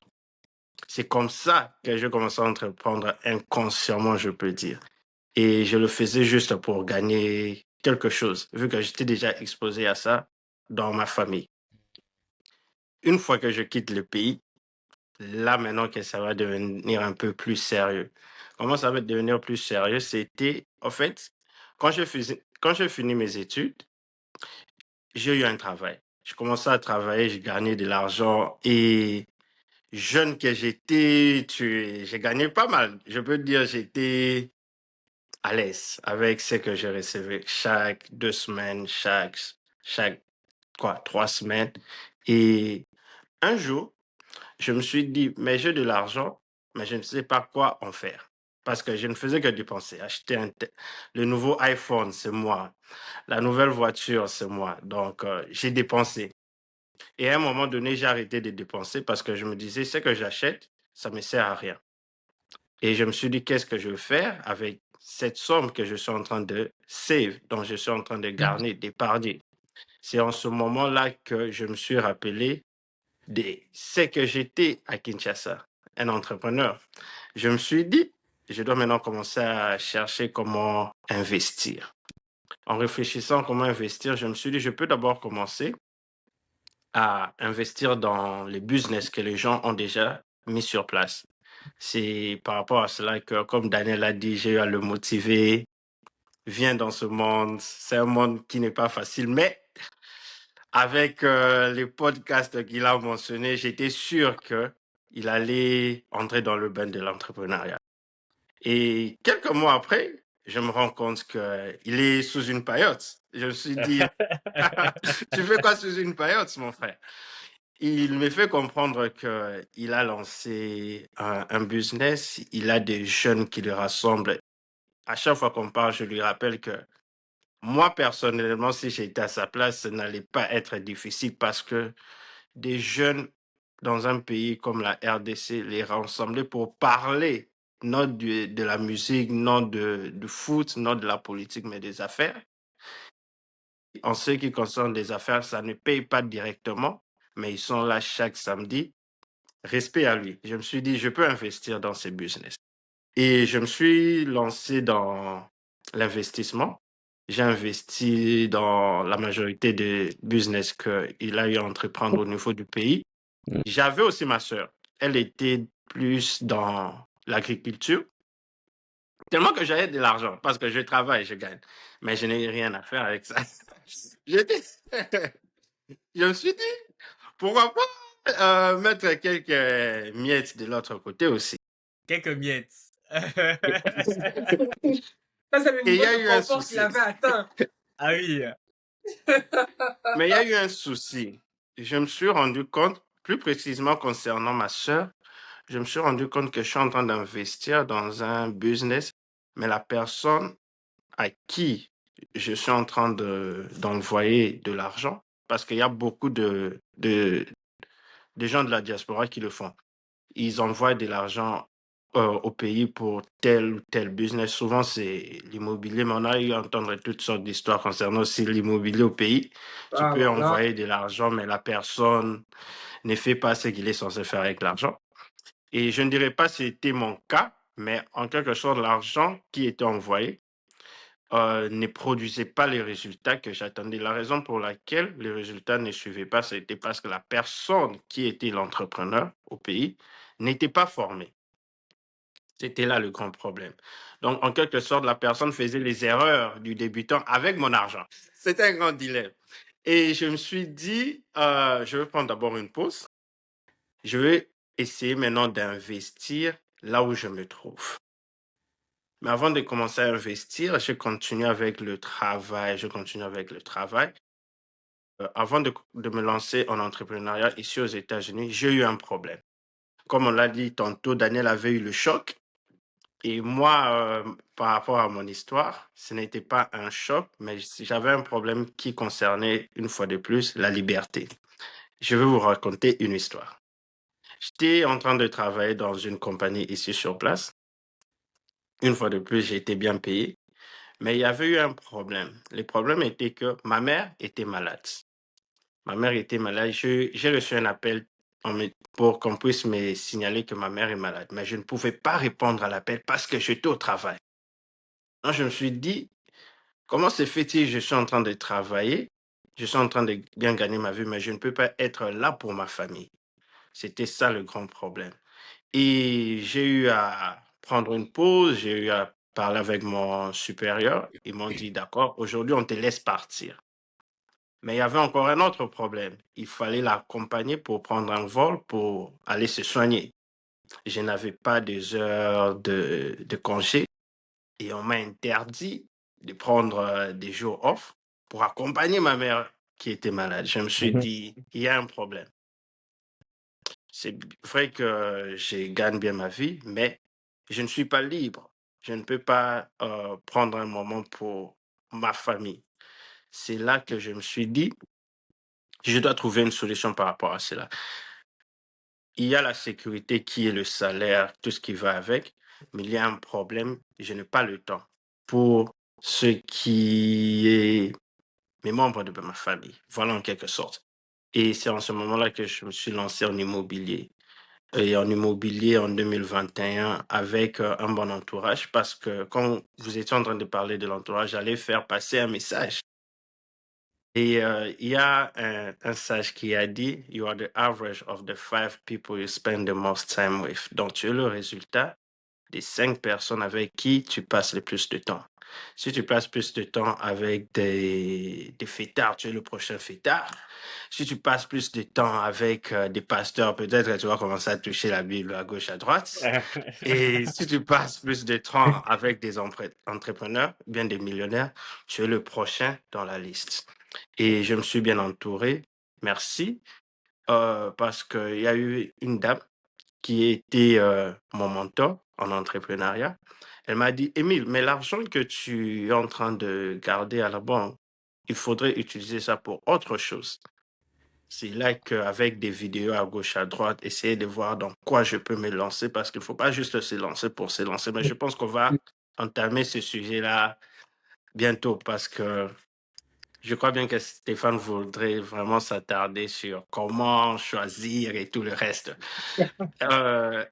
C'est comme ça que j'ai commencé à entreprendre inconsciemment, je peux dire. Et je le faisais juste pour gagner quelque chose, vu que j'étais déjà exposé à ça dans ma famille. Une fois que je quitte le pays, là maintenant que ça va devenir un peu plus sérieux. Comment ça va devenir plus sérieux? C'était, en fait, quand j'ai fini mes études, j'ai eu un travail. Je commençais à travailler, j'ai gagné de l'argent et jeune que j'étais, j'ai gagné pas mal. Je peux dire, j'étais à l'aise avec ce que je recevais chaque 2 semaines, chaque 3 semaines. Et un jour, je me suis dit, mais j'ai de l'argent, mais je ne sais pas quoi en faire. Parce que je ne faisais que dépenser. Acheter le nouveau iPhone, c'est moi. La nouvelle voiture, c'est moi. Donc, j'ai dépensé. Et à un moment donné, j'ai arrêté de dépenser parce que je me disais, ce que j'achète, ça ne me sert à rien. Et je me suis dit, qu'est-ce que je veux faire avec cette somme que je suis en train de save, dont je suis en train de garder, d'épargner. C'est en ce moment-là que je me suis rappelé de ce que j'étais à Kinshasa, un entrepreneur. Je me suis dit, je dois maintenant commencer à chercher comment investir. En réfléchissant à comment investir, je me suis dit, je peux d'abord commencer à investir dans les business que les gens ont déjà mis sur place. C'est par rapport à cela que, comme Daniel a dit, j'ai eu à le motiver. Viens dans ce monde. C'est un monde qui n'est pas facile, mais avec les podcasts qu'il a mentionnés, j'étais sûr qu'il allait entrer dans le bain de l'entrepreneuriat. Et quelques mois après, je me rends compte qu'il est sous une paillote. Je me suis dit, tu fais quoi sous une paillote, mon frère? Il me fait comprendre qu'il a lancé un business, il a des jeunes qui le rassemblent. À chaque fois qu'on parle, je lui rappelle que moi, personnellement, si j'étais à sa place, ça n'allait pas être difficile parce que des jeunes dans un pays comme la RDC, les rassembler pour parler non de la musique, non du foot, non de la politique, mais des affaires. En ce qui concerne les affaires, ça ne paye pas directement, mais ils sont là chaque samedi. Respect à lui. Je me suis dit, je peux investir dans ces business. Et je me suis lancé dans l'investissement. J'ai investi dans la majorité des business qu'il a eu à entreprendre au niveau du pays. J'avais aussi ma sœur. Elle était plus dans l'agriculture. Tellement que j'avais de l'argent parce que je travaille, je gagne. Mais je n'ai rien à faire avec ça. J'étais- je me suis dit, pourquoi pas mettre quelques miettes de l'autre côté aussi. Quelques miettes. Ça, c'est le Et il niveau y a de eu un confort souci. qu'il avait atteint. Ah oui. Mais il y a eu un souci. Je me suis rendu compte, plus précisément concernant ma sœur, je me suis rendu compte que je suis en train d'investir dans un business, mais la personne à qui je suis en train d'envoyer de l'argent, parce qu'il y a beaucoup des gens de la diaspora qui le font. Ils envoient de l'argent au pays pour tel ou tel business. Souvent, c'est l'immobilier, mais on a eu à entendre toutes sortes d'histoires concernant aussi l'immobilier au pays. Tu peux Alors là, envoyer de l'argent, mais la personne ne fait pas ce qu'il est censé faire avec l'argent. Et je ne dirais pas que c'était mon cas, mais en quelque sorte, l'argent qui était envoyé ne produisait pas les résultats que j'attendais. La raison pour laquelle les résultats ne suivaient pas, c'était parce que la personne qui était l'entrepreneur au pays n'était pas formée. C'était là le grand problème. Donc, en quelque sorte, la personne faisait les erreurs du débutant avec mon argent. C'était un grand dilemme. Et je me suis dit, je vais prendre d'abord une pause. Je vais essayer maintenant d'investir là où je me trouve. Mais avant de commencer à investir, je continue avec le travail. Avant de me lancer en entrepreneuriat ici aux États-Unis, j'ai eu un problème. Comme on l'a dit tantôt, Daniel avait eu le choc. Et moi, par rapport à mon histoire, ce n'était pas un choc, mais j'avais un problème qui concernait, une fois de plus, la liberté. Je vais vous raconter une histoire. J'étais en train de travailler dans une compagnie ici sur place. Une fois de plus, j'ai été bien payé. Mais il y avait eu un problème. Le problème était que ma mère était malade. Ma mère était malade. J'ai reçu un appel pour qu'on puisse me signaler que ma mère est malade. Mais je ne pouvais pas répondre à l'appel parce que j'étais au travail. Donc, je me suis dit, comment se fait-il que je suis en train de travailler, je suis en train de bien gagner ma vie, mais je ne peux pas être là pour ma famille. C'était ça le grand problème. Et j'ai eu à prendre une pause, j'ai eu à parler avec mon supérieur. Ils m'ont dit, d'accord, aujourd'hui, on te laisse partir. Mais il y avait encore un autre problème. Il fallait l'accompagner pour prendre un vol pour aller se soigner. Je n'avais pas des heures de congé et on m'a interdit de prendre des jours off pour accompagner ma mère qui était malade. Je me suis dit, il y a un problème. C'est vrai que je gagne bien ma vie, mais je ne suis pas libre. Je ne peux pas prendre un moment pour ma famille. C'est là que je me suis dit, je dois trouver une solution par rapport à cela. Il y a la sécurité qui est le salaire, tout ce qui va avec, mais il y a un problème, je n'ai pas le temps pour ce qui est mes membres de ma famille. Voilà en quelque sorte. Et c'est en ce moment-là que je me suis lancé en immobilier. Et en immobilier en 2021 avec un bon entourage parce que quand vous étiez en train de parler de l'entourage, j'allais faire passer un message. Et il y a un sage qui a dit, You are the average of the 5 people you spend the most time with. Donc, tu es le résultat des 5 personnes avec qui tu passes le plus de temps. Si tu passes plus de temps avec des fêtards, tu es le prochain fêtard. Si tu passes plus de temps avec des pasteurs, peut-être que tu vas commencer à toucher la Bible à gauche, à droite. Et si tu passes plus de temps avec des entrepreneurs, bien des millionnaires, tu es le prochain dans la liste. Et je me suis bien entouré, merci, parce qu'il y a eu une dame qui était mon mentor en entrepreneuriat. Elle m'a dit, Émile, mais l'argent que tu es en train de garder à la banque, il faudrait utiliser ça pour autre chose. C'est là qu'avec des vidéos à gauche, à droite, essayer de voir dans quoi je peux me lancer parce qu'il ne faut pas juste se lancer pour se lancer. Mais je pense qu'on va entamer ce sujet-là bientôt parce que je crois bien que Stéphane voudrait vraiment s'attarder sur comment choisir et tout le reste. Euh,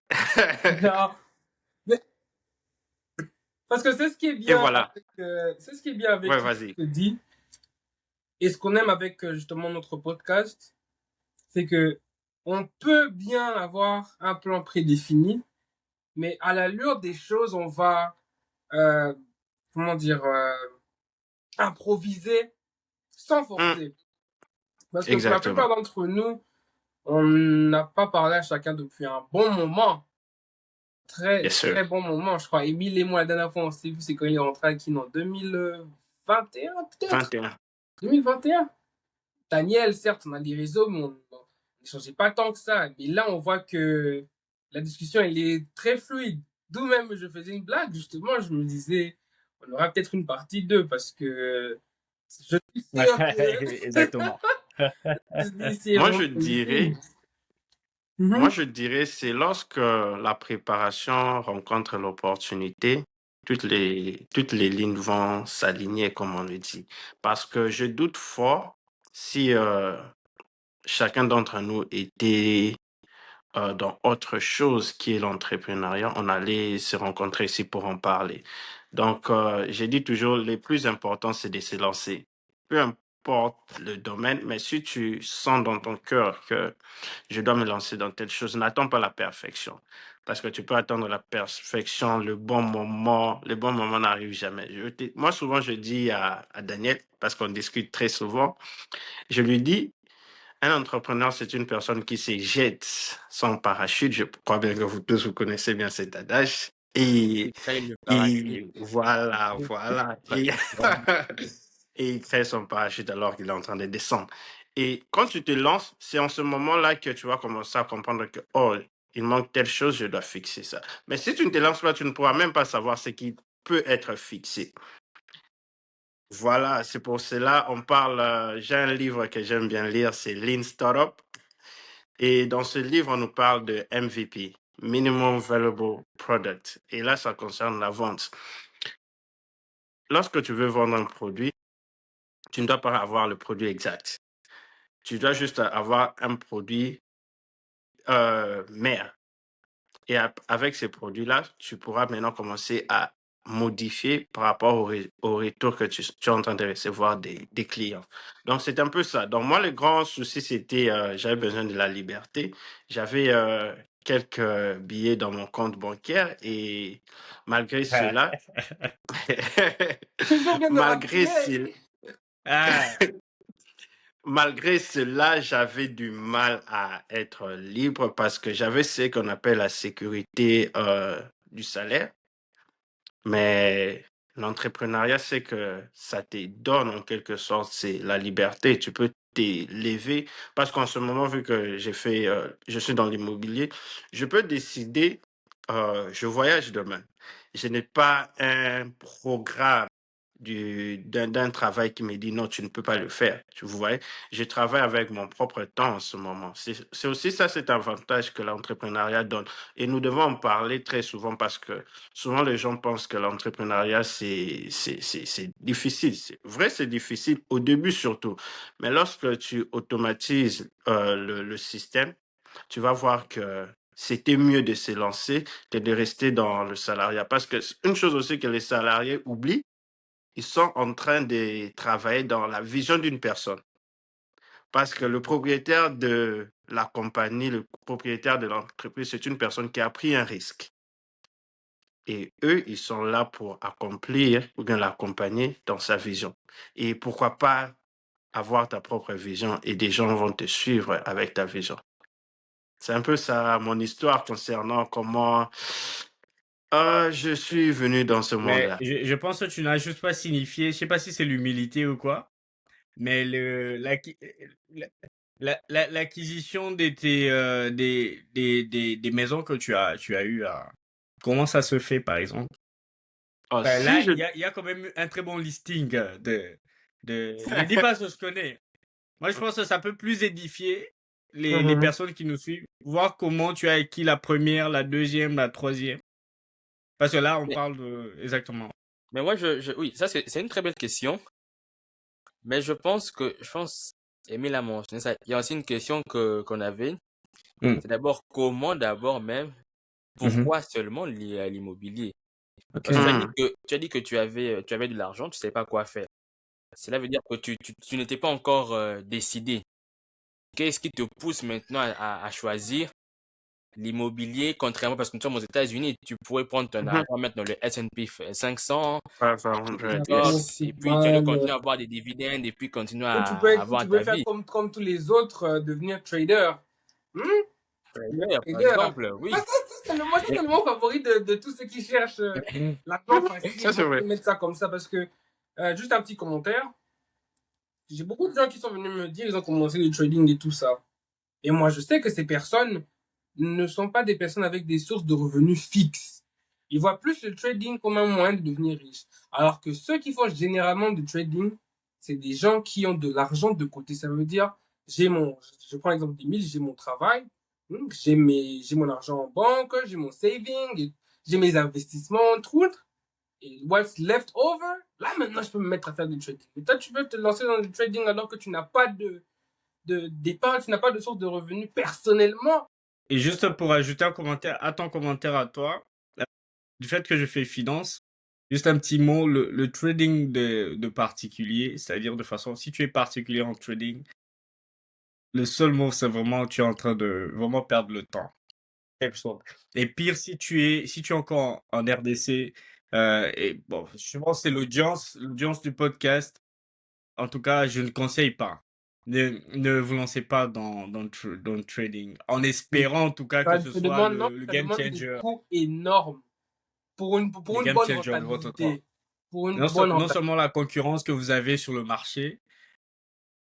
non. Mais- parce que c'est ce qui est Et bien voilà. c'est ce qui est bien avec Ouais, ce vas-y. que tu dis. Et ce qu'on aime avec justement notre podcast, c'est que on peut bien avoir un plan prédéfini, mais à l'allure des choses, on va, euh, comment dire, improviser sans forcer. Parce que pour la Exactement. plupart d'entre nous, on n'a pas parlé à chacun depuis un bon moment. Très, Bien sûr. très bon moment, je crois. Émile et moi, la dernière fois, on s'est vu, c'est quand il est rentré à Kin en 2021, peut-être 21. 2021. Daniel, certes, on a des réseaux, mais on n'échangeait pas tant que ça. Mais là, on voit que la discussion, elle est très fluide. D'où même, je faisais une blague, justement, je me disais, on aura peut-être une partie 2 parce que je suis sûr que Exactement. d'ici Moi, je avant qu'on le dirais, finisse. Moi, je dirais, c'est lorsque la préparation rencontre l'opportunité, toutes les lignes vont s'aligner, comme on le dit. Parce que je doute fort si chacun d'entre nous était dans autre chose qui est l'entrepreneuriat, on allait se rencontrer ici pour en parler. Donc, j'ai dit toujours, le plus important, c'est de se lancer. Peu importe le domaine, mais si tu sens dans ton cœur que je dois me lancer dans telle chose, n'attends pas la perfection. Parce que tu peux attendre la perfection, le bon moment n'arrive jamais. Moi, souvent, je dis à Daniel, parce qu'on discute très souvent, je lui dis, un entrepreneur, c'est une personne qui se jette son parachute. Je crois bien que vous tous, vous connaissez bien cet adage. Il crée le parachute. Et voilà. Et, et il crée son parachute alors qu'il est en train de descendre. Et quand tu te lances, c'est en ce moment-là que tu vas commencer à comprendre que, oh, il manque telle chose, je dois fixer ça. Mais si tu ne te lances pas, tu ne pourras même pas savoir ce qui peut être fixé. Voilà, c'est pour cela, on parle, j'ai un livre que j'aime bien lire, c'est Lean Startup. Et dans ce livre, on nous parle de MVP, Minimum Valuable Product. Et là, ça concerne la vente. Lorsque tu veux vendre un produit, tu ne dois pas avoir le produit exact. Tu dois juste avoir un produit mère. Et avec ces produits-là, tu pourras maintenant commencer à modifier par rapport au retour que tu es en train de recevoir des clients. Donc, c'est un peu ça. Donc, moi, le grand souci, c'était j'avais besoin de la liberté. J'avais quelques billets dans mon compte bancaire et malgré cela, Toujours bien de malgré, rappeler. Ah, malgré cela, j'avais du mal à être libre parce que j'avais ce qu'on appelle la sécurité du salaire. Mais l'entrepreneuriat, c'est que ça te donne en quelque sorte, c'est la liberté. Tu peux t'élever parce qu'en ce moment, vu que je suis dans l'immobilier, je peux décider, je voyage demain. Je n'ai pas un programme d'un travail qui me dit non, tu ne peux pas le faire. Tu vois, je travaille avec mon propre temps en ce moment. C'est aussi ça, cet avantage que l'entrepreneuriat donne. Et nous devons en parler très souvent parce que souvent les gens pensent que l'entrepreneuriat, c'est difficile. C'est vrai, c'est difficile au début surtout. Mais lorsque tu automatises le système, tu vas voir que c'était mieux de se lancer que de rester dans le salariat. Parce que une chose aussi que les salariés oublient, ils sont en train de travailler dans la vision d'une personne. Parce que le propriétaire de la compagnie, le propriétaire de l'entreprise, c'est une personne qui a pris un risque. Et eux, ils sont là pour accomplir ou bien l'accompagner dans sa vision. Et pourquoi pas avoir ta propre vision et des gens vont te suivre avec ta vision. C'est un peu ça mon histoire concernant comment je suis venu dans ce mais monde-là. je pense que tu n'as juste pas signifié, je sais pas si c'est l'humilité ou quoi, mais l'acquisition de des maisons que tu as eu à, comment ça se fait, par exemple? Oh, Ben si là, je... il y a quand même eu un très bon listing je dis pas ce que je connais. Moi, je pense que ça peut plus édifier les Mhm. personnes qui nous suivent, voir comment tu as acquis la première, la deuxième, la troisième. Parce que là, on Mais, parle de, exactement. mais moi, oui, ça, c'est une très belle question. Mais je pense, Émile a mentionné ça. Il y a aussi une question qu'on avait. Mm. C'est d'abord comment, d'abord même, Mhm. pourquoi seulement lié à l'immobilier? Ok. Parce que Hmm. tu as dit que tu avais de l'argent, tu savais pas quoi faire. Cela veut dire que tu n'étais pas encore décidé. Qu'est-ce qui te pousse maintenant à choisir l'immobilier, contrairement, parce que nous sommes aux États-Unis, tu pourrais prendre ton Mhm. argent, mettre dans le S&P 500, 500, Il y a stocks, beaucoup et de puis tu allais mal. continuer à avoir des dividendes, et puis continuer à Ou avoir tu peux ta faire vie. comme tous les autres, devenir trader. Hmm? Trader, par Trader. exemple, Ça, oui. ça, ça, c'est le mot favori de tous ceux qui cherchent l'argent facile. Ça, Ils c'est vont vrai. te mettre ça comme ça parce que, juste un petit commentaire, j'ai beaucoup de gens qui sont venus me dire ils ont commencé le trading et tout ça. Et moi, je sais que ces personnes ne sont pas des personnes avec des sources de revenus fixes. Ils voient plus le trading comme un moyen de devenir riche. Alors que ceux qui font généralement du trading, c'est des gens qui ont de l'argent de côté. Ça veut dire, je prends l'exemple d'Emile, j'ai mon travail, J'ai mon argent en banque, j'ai mon saving, j'ai mes investissements entre autres. Et what's left over, là maintenant je peux me mettre à faire du trading. Et toi tu veux te lancer dans du trading alors que tu n'as pas d'épargne, tu n'as pas de source de revenus personnellement. Et juste pour ajouter un commentaire à ton commentaire à toi, du fait que je fais finance, juste un petit mot, le trading de particulier, c'est-à-dire de façon, si tu es particulier en trading, le seul mot, c'est vraiment, tu es en train de vraiment perdre le temps. Et pire, si tu es encore en RDC, et bon, je pense que c'est l'audience du podcast. En tout cas, je ne conseille pas. Ne vous lancez pas dans le trading. En espérant, en tout cas, que ce Ça soit demande, non, le ça game demande des changer, coûts énormes pour le une game bonne changer de votre temps. rentabilité. Pour une bonne Non rentabilité. seulement la concurrence que vous avez sur le marché,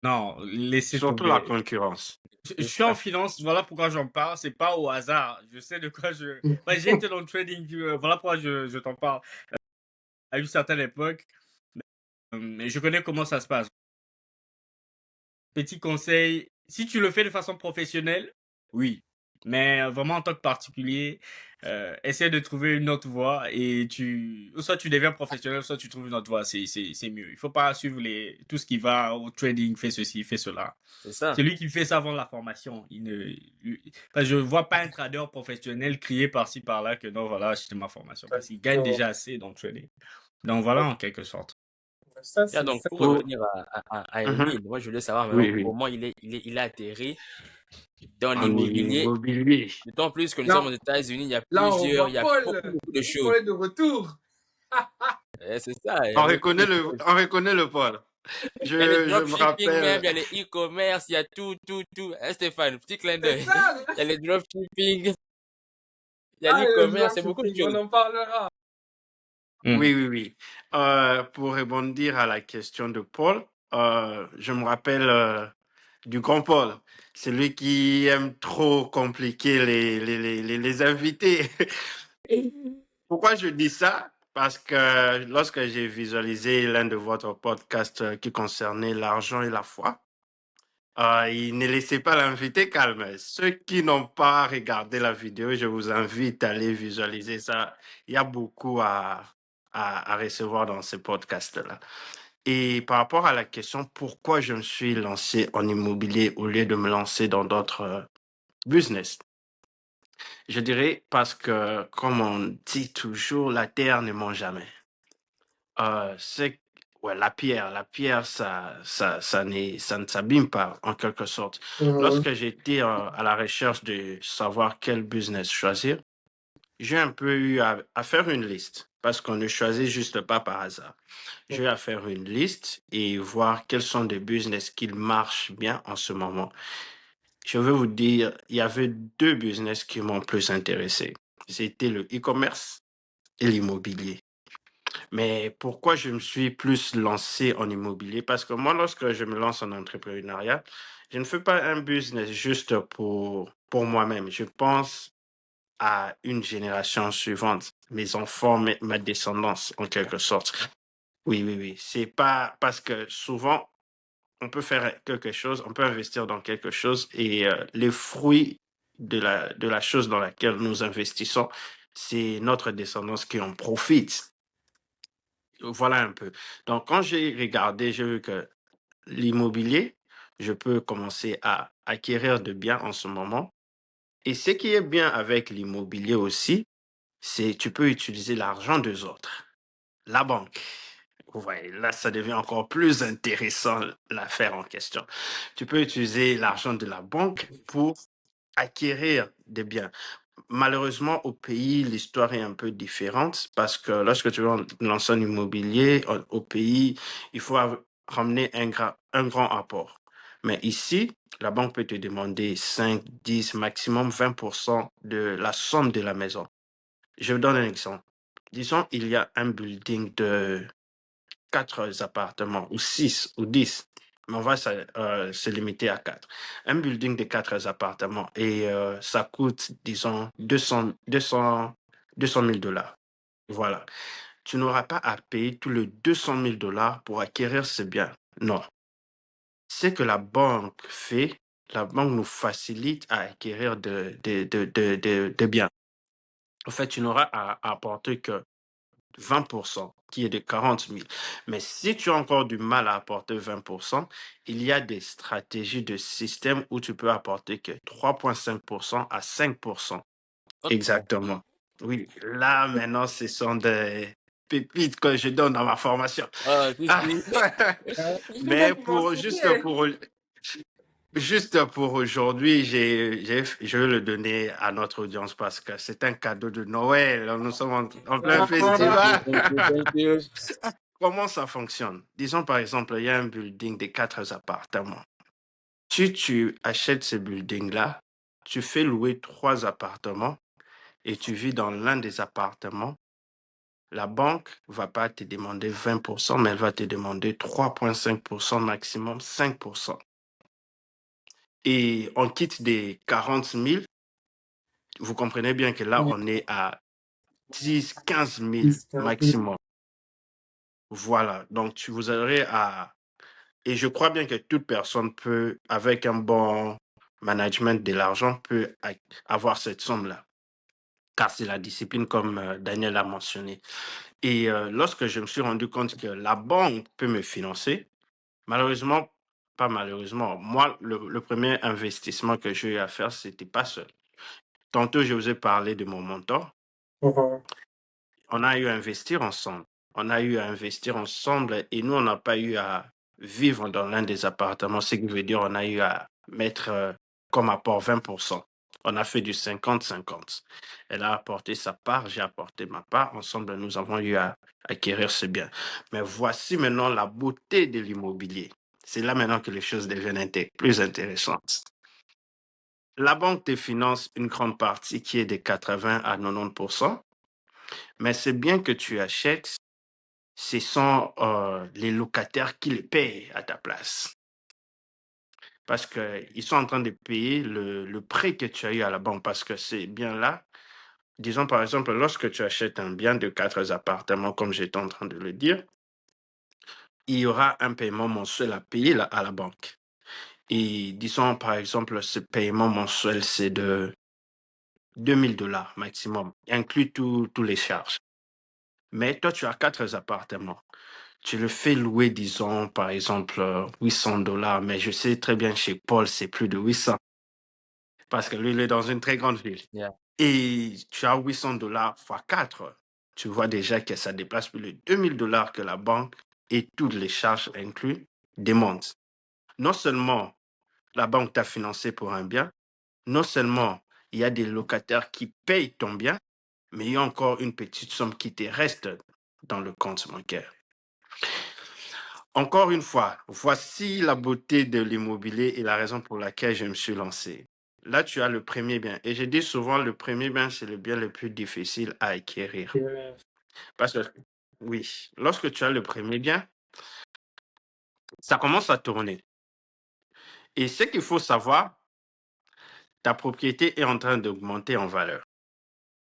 non, laissez Surtout la tomber. concurrence. Je suis en finance, voilà pourquoi j'en parle, c'est pas au hasard. Je sais de quoi je. Moi, j'ai été dans le trading, voilà pourquoi je t'en parle. À une certaine époque, mais je connais comment ça se passe. Petit conseil, si tu le fais de façon professionnelle, oui. Mais vraiment en tant que particulier, essaie de trouver une autre voie et soit tu deviens professionnel, soit tu trouves une autre voie, c'est mieux. Il faut pas suivre tout ce qui va au trading, fait ceci, fait cela. C'est ça. Celui qui fait ça avant la formation, enfin, je vois pas un trader professionnel crier par-ci par-là que non, voilà, c'était ma formation. Parce qu'il gagne déjà assez dans le trading. Donc voilà, en quelque sorte. Ça, Tiens, c'est donc, ça. pour Pour... revenir à Mhm. Emile, moi, je voulais savoir maintenant Oui, oui. comment il a atterri dans En l'immobilier. immobilier. D'autant plus que nous sommes Là, aux États-Unis, là, on il voit y a Paul. beaucoup de choses. Paul est de retour. C'est ça, il y a beaucoup de choses. On reconnaît le Paul. Il y a le Je me dropshipping même, rappelle. il y a le e-commerce, il y a tout, tout, tout. Hein, Stéphane, petit clin C'est d'œil. ça. Il y a le dropshipping, il y a Ah, le l'e-commerce, c'est beaucoup de dropshipping, on choses. en parlera. Oui, oui, oui. Pour rebondir à la question de Paul, je me rappelle du grand Paul. C'est lui qui aime trop compliquer les invités. Pourquoi je dis ça? Parce que lorsque j'ai visualisé l'un de votre podcasts qui concernait l'argent et la foi, il ne laissait pas l'invité calme. Ceux qui n'ont pas regardé la vidéo, je vous invite à aller visualiser ça. Il y a beaucoup à recevoir dans ce podcast-là. Et par rapport à la question, pourquoi je me suis lancé en immobilier au lieu de me lancer dans d'autres business? Je dirais parce que, comme on dit toujours, la terre ne ment jamais. C'est ouais, la pierre, ça ne s'abîme pas en quelque sorte. Lorsque j'étais à la recherche de savoir quel business choisir, j'ai un peu eu à faire une liste parce qu'on ne choisit juste pas par hasard. J'ai eu à faire une liste et voir quels sont des business qui marchent bien en ce moment. Je veux vous dire, il y avait deux business qui m'ont plus intéressé. C'était le e-commerce et l'immobilier. Mais pourquoi je me suis plus lancé en immobilier? Parce que moi, lorsque je me lance en entrepreneuriat, je ne fais pas un business juste pour moi-même. Je pense à une génération suivante, mes enfants, ma descendance, en quelque sorte. Oui, oui, oui. C'est pas parce que souvent, on peut faire quelque chose, on peut investir dans quelque chose et les fruits de la chose dans laquelle nous investissons, c'est notre descendance qui en profite. Voilà un peu. Donc, quand j'ai regardé, j'ai vu que l'immobilier, je peux commencer à acquérir de biens en ce moment. Et ce qui est bien avec l'immobilier aussi, c'est tu peux utiliser l'argent des autres. La banque. Ouais, là, ça devient encore plus intéressant l'affaire en question. Tu peux utiliser l'argent de la banque pour acquérir des biens. Malheureusement, au pays, l'histoire est un peu différente parce que lorsque tu veux lancer un immobilier au pays, il faut ramener un grand apport. Mais ici, la banque peut te demander 5, 10, maximum 20% de la somme de la maison. Je vous donne un exemple. Disons, il y a un building de 4 appartements, ou 6, ou 10, mais on va se limiter à 4. Un building de 4 appartements et ça coûte, disons, 200 000 dollars. Voilà. Tu n'auras pas à payer tous les 200 000 dollars pour acquérir ce bien. Non. Ce que la banque fait, la banque nous facilite à acquérir de biens. En fait, tu n'auras à apporter que 20%, qui est de 40 000. Mais si tu as encore du mal à apporter 20%, il y a des stratégies de système où tu peux apporter que 3,5% à 5%. Ok. Exactement. Oui, là, maintenant, ce sont des pépites que je donne dans ma formation. Ah, si, Ah, si. Il faut bien mais commencer. juste pour aujourd'hui, je vais le donner à notre audience parce que c'est un cadeau de Noël. Nous sommes en plein Thank you, festival. thank you, thank you. Comment ça fonctionne? Disons par exemple, il y a un building de 4 appartements. Si tu achètes ce building-là, tu fais louer 3 appartements et tu vis dans l'un des appartements, la banque ne va pas te demander 20%, mais elle va te demander 3,5%, maximum 5%. Et on quitte des 40 000, vous comprenez bien que là, on est à 10, 15 000 maximum. Voilà, donc vous aurez à... Et je crois bien que toute personne peut, avec un bon management de l'argent, peut avoir cette somme-là. Car c'est la discipline comme Daniel a mentionné. Et lorsque je me suis rendu compte que la banque peut me financer, malheureusement, pas malheureusement, moi, le premier investissement que j'ai eu à faire, c'était pas seul. Tantôt, je vous ai parlé de mon mentor. On a eu à investir ensemble. On a eu à investir ensemble et nous, on n'a pas eu à vivre dans l'un des appartements, ce qui veut dire on a eu à mettre comme apport 20%. On a fait du 50-50. Elle a apporté sa part, j'ai apporté ma part. Ensemble, nous avons eu à acquérir ce bien. Mais voici maintenant la beauté de l'immobilier. C'est là maintenant que les choses deviennent plus intéressantes. La banque te finance une grande partie qui est de 80 à 90%. Mais c'est bien que tu achètes, ce sont les locataires qui les payent à ta place. Parce qu'ils sont en train de payer le prêt que tu as eu à la banque. Parce que ces biens-là, disons par exemple, lorsque tu achètes un bien de 4 appartements, comme j'étais en train de le dire, il y aura un paiement mensuel à payer à la banque. Et disons par exemple, ce paiement mensuel, c'est de $2 000 maximum, inclut tous les charges. Mais toi, tu as 4 appartements. Tu le fais louer, disons, par exemple, $800, mais je sais très bien chez Paul, c'est plus de 800 parce que lui, il est dans une très grande ville. Yeah. Et tu as $800 fois 4. Tu vois déjà que ça dépasse plus de $2 000 que la banque et toutes les charges incluses demandent. Non seulement la banque t'a financé pour un bien, non seulement il y a des locataires qui payent ton bien, mais il y a encore une petite somme qui te reste dans le compte bancaire. Encore une fois, voici la beauté de l'immobilier et la raison pour laquelle je me suis lancé. Là, tu as le premier bien. Et je dis souvent, le premier bien, c'est le bien le plus difficile à acquérir. Parce que, oui, lorsque tu as le premier bien, ça commence à tourner. Et ce qu'il faut savoir, ta propriété est en train d'augmenter en valeur.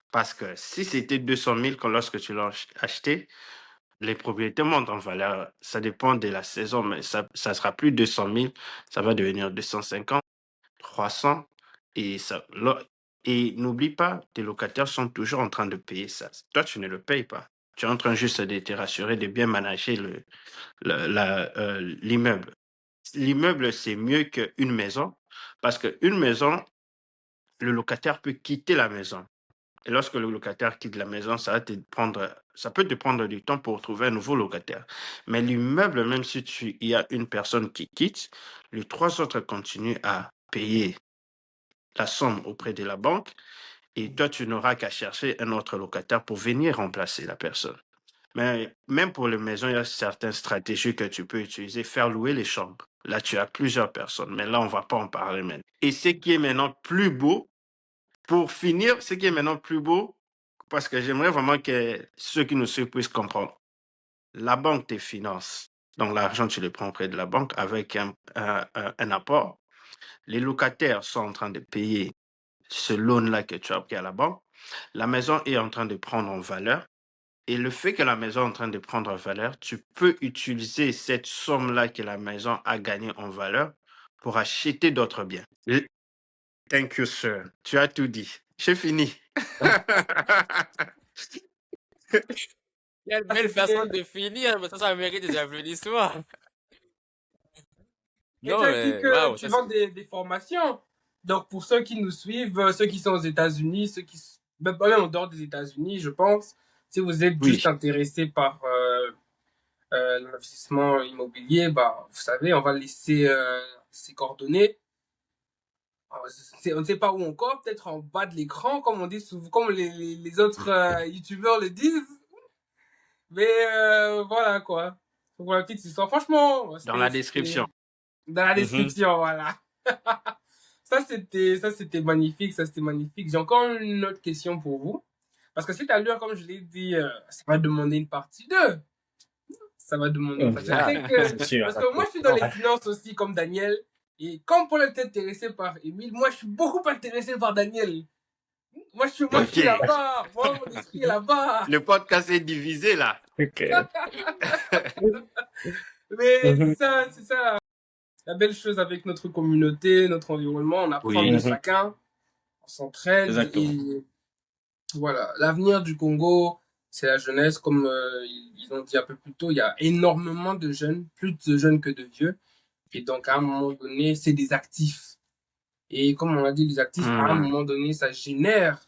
Parce que si c'était 200 000 lorsque tu l'as acheté, les propriétés montent en valeur. Ça dépend de la saison, mais ça sera plus 200 000, ça va devenir 250, 300. Et n'oublie pas, tes locataires sont toujours en train de payer ça. Toi, tu ne le payes pas. Tu es en train juste de te rassurer de bien manager l'immeuble. L'immeuble, c'est mieux qu'une maison parce qu'une maison, le locataire peut quitter la maison. Et lorsque le locataire quitte la maison, ça peut te prendre du temps pour trouver un nouveau locataire. Mais l'immeuble, même si il y a une personne qui quitte, les 3 autres continuent à payer la somme auprès de la banque et toi, tu n'auras qu'à chercher un autre locataire pour venir remplacer la personne. Mais même pour les maisons, il y a certaines stratégies que tu peux utiliser. Faire louer les chambres. Là, tu as plusieurs personnes, mais là, on ne va pas en parler maintenant. Et ce qui est maintenant plus beau, pour finir, ce qui est maintenant plus beau, parce que j'aimerais vraiment que ceux qui nous suivent puissent comprendre. La banque te finance. Donc, l'argent, tu le prends auprès de la banque avec un apport. Les locataires sont en train de payer ce loan-là que tu as pris à la banque. La maison est en train de prendre en valeur. Et le fait que la maison est en train de prendre en valeur, tu peux utiliser cette somme-là que la maison a gagnée en valeur pour acheter d'autres biens. Thank you, sir. Tu as tout dit. J'ai fini. Quelle belle façon de finir, mais ça mérite des applaudissements. Et tu Non, as dit mais que waouh, tu ça vends c'est. des formations. Donc, pour ceux qui nous suivent, ceux qui sont aux États-Unis, même en dehors des États-Unis, je pense, si vous êtes Oui. juste intéressé par l'investissement immobilier, bah, vous savez, on va laisser ses coordonnées. On ne sait pas où encore, peut-être en bas de l'écran, comme on dit souvent, comme les autres youtubeurs le disent. Mais voilà quoi. Pour la petite histoire. Franchement, Dans la description. dans la Mhm. description, voilà. Ça, c'était magnifique. Ça, c'était magnifique. J'ai encore une autre question pour vous. Parce que cette allure, comme je l'ai dit, ça va demander une partie 2. Ça va demander une partie 2. C'est sûr. Parce que moi, je suis dans les finances aussi, comme Daniel. Et comme Paul est intéressé par Émile, moi, je suis beaucoup intéressé par Daniel. Moi, je suis Ok. là-bas. Moi, mon esprit est là-bas. Le podcast est divisé là. Ok. Mais c'est ça la belle chose avec notre communauté, notre environnement. On apprend Oui. de chacun, on s'entraide. Exactement. Et voilà, l'avenir du Congo, c'est la jeunesse. Comme ils ont dit un peu plus tôt, il y a énormément de jeunes, plus de jeunes que de vieux. Et donc, à un moment donné, c'est des actifs. Et comme on a dit, les actifs, à un moment donné, ça génère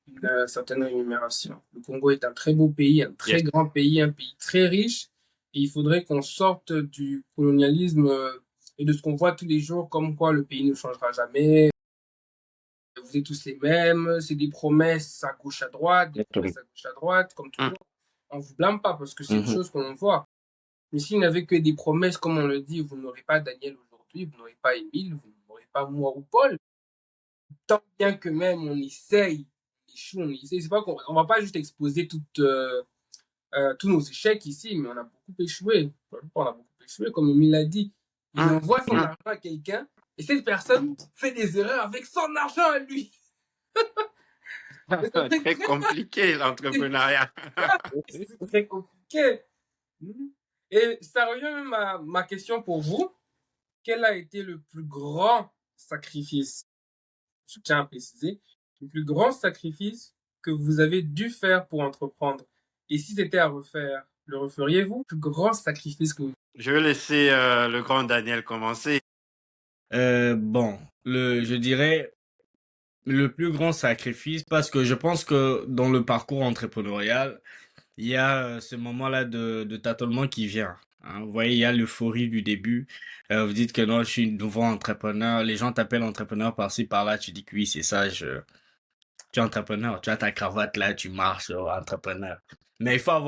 une certaine rémunération. Le Congo est un très beau pays, un très grand pays, un pays très riche. Et il faudrait qu'on sorte du colonialisme et de ce qu'on voit tous les jours, comme quoi le pays ne changera jamais. Vous êtes tous les mêmes, c'est des promesses à gauche à droite, des promesses à gauche à droite, comme toujours. On vous blâme pas parce que c'est une chose qu'on voit. Mais s'il n'y avait que des promesses, comme on le dit, vous n'aurez pas Daniel aujourd'hui, vous n'aurez pas Émile, vous n'aurez pas moi ou Paul. Tant bien que même on essaye, on essaye. C'est pas qu'on va pas juste exposer tous nos échecs ici, mais on a beaucoup échoué. On a beaucoup échoué, comme Émile l'a dit. Il envoie son argent à quelqu'un et cette personne fait des erreurs avec son argent à lui. Très compliqué l'entrepreneuriat. C'est très compliqué. Et ça revient même à ma question pour vous. Quel a été le plus grand sacrifice, je tiens à préciser, le plus grand sacrifice que vous avez dû faire pour entreprendre? Et si c'était à refaire, le referiez-vous? Le plus grand sacrifice que vous... Je vais laisser le grand Daniel commencer. Bon, je dirais le plus grand sacrifice parce que je pense que dans le parcours entrepreneurial, il y a ce moment-là de tâtonnement qui vient. Hein. Vous voyez, il y a l'euphorie du début. Vous dites que non, je suis nouveau entrepreneur. Les gens t'appellent entrepreneur par-ci, par-là. Tu dis que oui, c'est ça. Tu es entrepreneur. Tu as ta cravate là, tu marches, entrepreneur. Mais il faut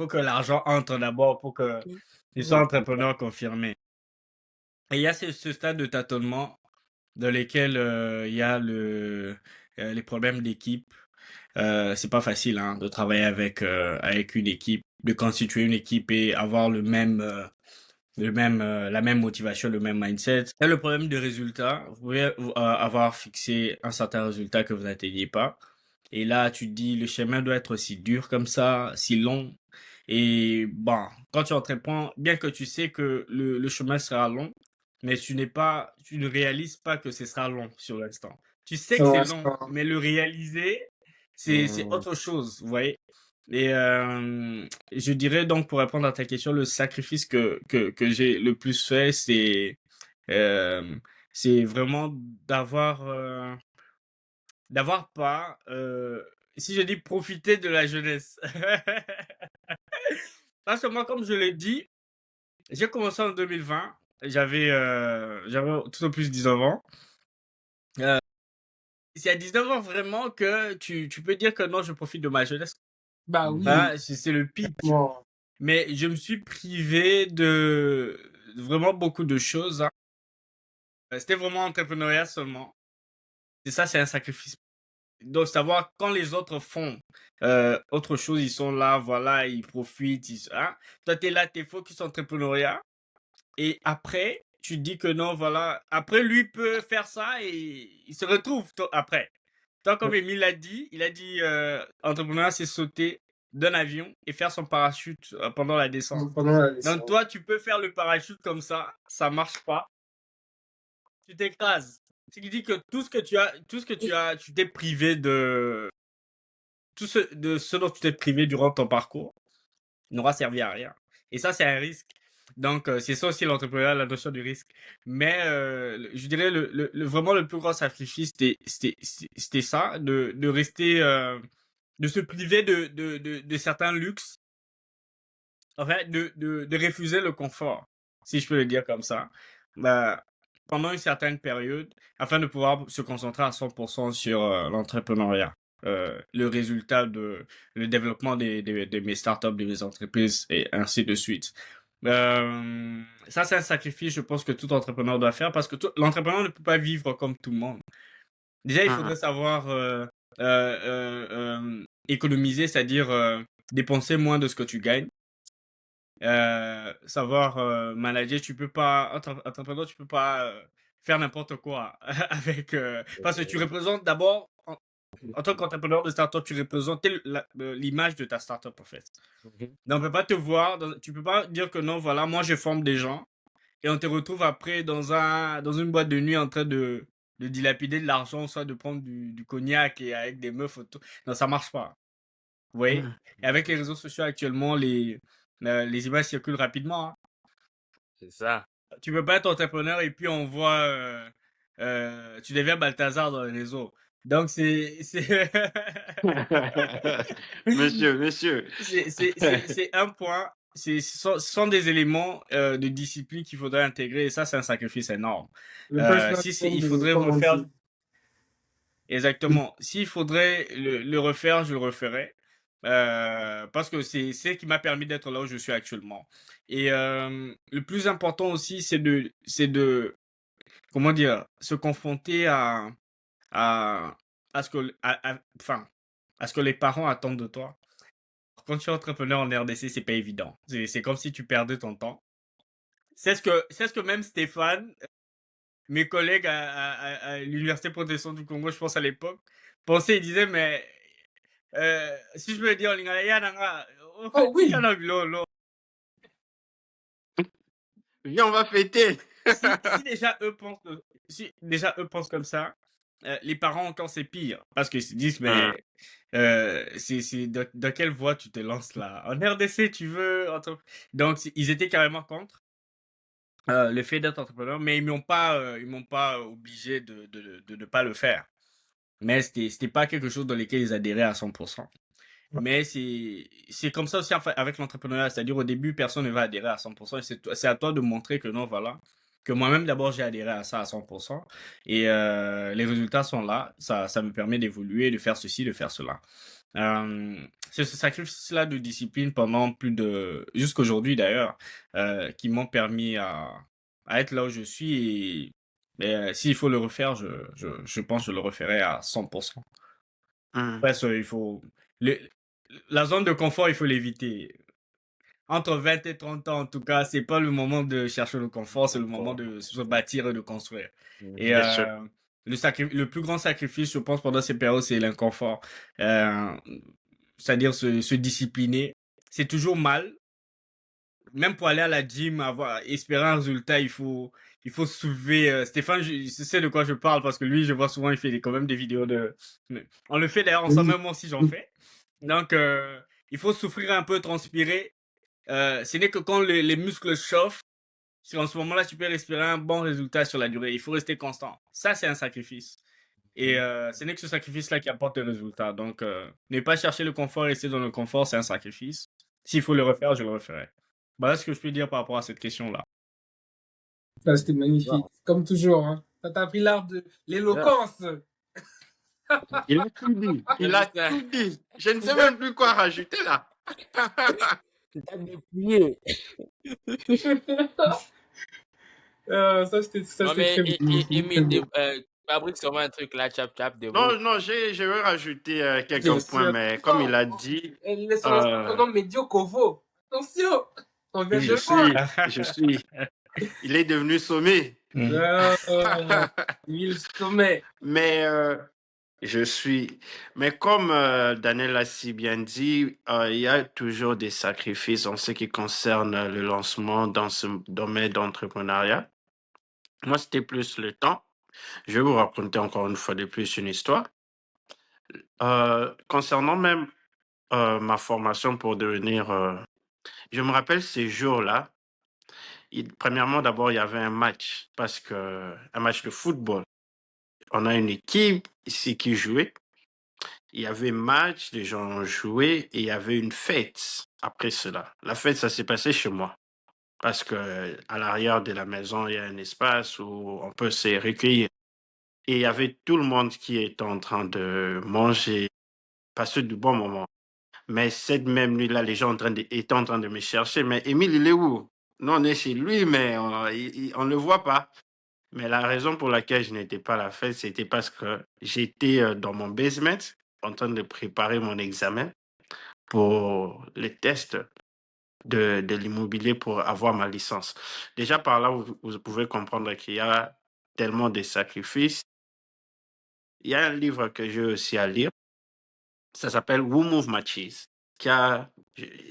que l'argent entre d'abord pour que tu sois entrepreneur confirmé. Et il y a ce stade de tâtonnement dans lequel il y a les problèmes d'équipe. C'est pas facile hein, de travailler avec une équipe, de constituer une équipe et avoir la même motivation, le même mindset. Il y a le problème de résultat. Vous pouvez avoir fixé un certain résultat que vous n'atteignez pas. Et là, tu te dis, le chemin doit être si dur comme ça, si long. Et bon, quand tu entreprends, bien que tu sais que le chemin sera long, mais tu ne réalises pas que ce sera long sur l'instant. Tu sais que c'est long, mais le réaliser, c'est autre chose, vous voyez. Et je dirais donc, pour répondre à ta question, le sacrifice que j'ai le plus fait, c'est vraiment d'avoir pas, si je dis profiter de la jeunesse. Parce que moi, comme je l'ai dit, j'ai commencé en 2020. J'avais tout au plus 19 ans. C'est à 19 ans vraiment que tu peux dire que non, je profite de ma jeunesse. Bah oui. Hein, c'est le pic. Bon. Mais je me suis privé de vraiment beaucoup de choses. Hein. C'était vraiment entrepreneuriat seulement. Et ça, c'est un sacrifice. Donc, savoir quand les autres font autre chose, ils sont là, voilà, ils profitent. Hein. Toi, tu es là, tu es focus entrepreneuriat. Et après, tu te dis que non, voilà. Après, lui peut faire ça et il se retrouve après. Toi, comme Émile l'a dit, il a dit entrepreneuriat, c'est sauter d'un avion et faire son parachute pendant la descente. Donc, toi, tu peux faire le parachute comme ça marche pas. tu t'écrases. Ce qui dit que tu t'es privé de ce dont tu t'es privé durant ton parcours n'aura servi à rien. Et ça, c'est un risque. Donc, c'est ça aussi l'entrepreneuriat, la notion du risque. Mais je dirais vraiment le plus grand sacrifice, c'était ça, de rester, de se priver de certains luxes, enfin, de refuser le confort, si je peux le dire comme ça, bah, pendant une certaine période, afin de pouvoir se concentrer à 100% sur l'entrepreneuriat. Le résultat le développement de mes startups, de mes entreprises et ainsi de suite. Ça, c'est un sacrifice, je pense que tout entrepreneur doit faire parce que l'entrepreneur ne peut pas vivre comme tout le monde. Déjà, il faudrait savoir économiser, c'est-à-dire dépenser moins de ce que tu gagnes. Savoir manager, tu peux pas, entrepreneur, tu peux pas faire n'importe quoi avec, parce que tu représentes d'abord, en tant qu'entrepreneur de startup, tu représentes l'image de ta startup en fait. Mhm. Donc, on peut pas te voir, tu peux pas dire que non, voilà, moi je forme des gens et on te retrouve après dans une boîte de nuit en train de dilapider de l'argent, soit de prendre du cognac et avec des meufs autour. Non, ça marche pas. Vous voyez? Et avec les réseaux sociaux actuellement, les images circulent rapidement, hein. C'est ça. Tu peux pas être entrepreneur et puis on voit, tu deviens Balthazar dans les réseaux. Donc Monsieur. c'est un point, ce sont des éléments de discipline qu'il faudrait intégrer et ça, c'est un sacrifice énorme. Le personal Il branding, faudrait comme on refaire, dit. exactement, s'il faudrait le refaire, je le referais. Parce que c'est ce qui m'a permis d'être là où je suis actuellement. Et le plus important aussi, c'est de, comment dire, se confronter à, à ce que, enfin, à ce que les parents attendent de toi. Quand tu es entrepreneur en RDC, c'est pas évident. C'est comme si tu perdais ton temps. C'est ce que même Stéphane, mes collègues à l'Université protestante du Congo, je pense à l'époque, pensaient, ils disaient, mais si je peux le dire en lingala, yananga, Oh oui! Viens, on va fêter. si déjà eux pensent, si déjà eux pensent comme ça, les parents encore c'est pire parce qu'ils se disent mais c'est dans quelle voie tu te lances là? En RDC tu veux donc ils étaient carrément contre le fait d'être entrepreneur, mais ils m'ont pas obligé de ne pas le faire. Mais c'était pas quelque chose dans lequel ils adhéraient à 100%. Mais c'est comme ça aussi avec l'entrepreneuriat. C'est-à-dire, au début, personne ne va adhérer à 100%. Et c'est à toi de montrer que non, voilà. Que moi-même, d'abord, j'ai adhéré à ça à 100%. Et les résultats sont là. Ça me permet d'évoluer, de faire ceci, de faire cela. C'est ce sacrifice-là de discipline pendant jusqu'aujourd'hui d'ailleurs, qui m'ont permis à être là où je suis. Mais s'il faut le refaire, je pense que je le referai à 100%. Parce il faut, le- la zone de confort, il faut l'éviter. Entre 20 et 30 ans, en tout cas, c'est pas le moment de chercher le confort, c'est le moment de se bâtir et de construire. Et Bien sûr. le plus grand sacrifice, je pense, pendant ces périodes, c'est l'inconfort. Euh, C'est-à-dire se discipliner. C'est toujours mal. Même pour aller à la gym, espérer un résultat, il faut se soulever. Stéphane, je sais de quoi je parle parce que lui, je vois souvent, il fait quand même des vidéos on le fait d'ailleurs ensemble, Oui. même moi aussi j'en fais. Donc, il faut souffrir un peu, transpirer. Ce n'est que quand les muscles chauffent, c'est en ce moment-là, tu peux respirer un bon résultat sur la durée. Il faut rester constant. Ça, c'est un sacrifice. Et ce n'est que ce sacrifice-là qui apporte le résultat. Donc, ne pas chercher le confort, rester dans le confort, c'est un sacrifice. S'il faut le refaire, je le referai. Voilà ce que je peux dire par rapport à cette question-là. Ça, c'était magnifique. Comme toujours, hein. Ça t'a appris l'art de l'éloquence. Il a tout dit. Il a tout dit. Je ne sais même plus quoi rajouter là. T'as dépouillé. Ça, c'était Non, très mais bien. Émile, fabrique sûrement un truc là, chap chap, de Non, vous. non, je vais rajouter Bien quelques points, sûr. mais comme il a dit, Elle laisse son nom médiocre. Attention, on vient de je le voir. il est devenu sommé. Il sommet. Mais mais comme Daniel a si bien dit, il y a toujours des sacrifices en ce qui concerne le lancement dans ce domaine d'entrepreneuriat. Moi, c'était plus le temps. Je vais vous raconter encore une fois de plus une histoire. Concernant même ma formation pour devenir... je me rappelle ces jours-là. Premièrement, d'abord, il y avait un match, un match de football. On a une équipe ici qui jouait. Il y avait match, les gens jouaient et il y avait une fête après cela. La fête, ça s'est passé chez moi. Parce que à l'arrière de la maison, il y a un espace où on peut se recueillir. Et il y avait tout le monde qui était en train de manger, passer du bon moment. Mais cette même nuit-là, les gens étaient en train de me chercher. Mais Émile, il est où? Nous, on est chez lui, mais on ne le voit pas. Mais la raison pour laquelle je n'étais pas à la fête, c'était parce que j'étais dans mon basement en train de préparer mon examen pour les tests de l'immobilier pour avoir ma licence. Déjà par là, vous pouvez comprendre qu'il y a tellement de sacrifices. Il y a un livre que j'ai aussi à lire. Ça s'appelle Who Move My Cheese.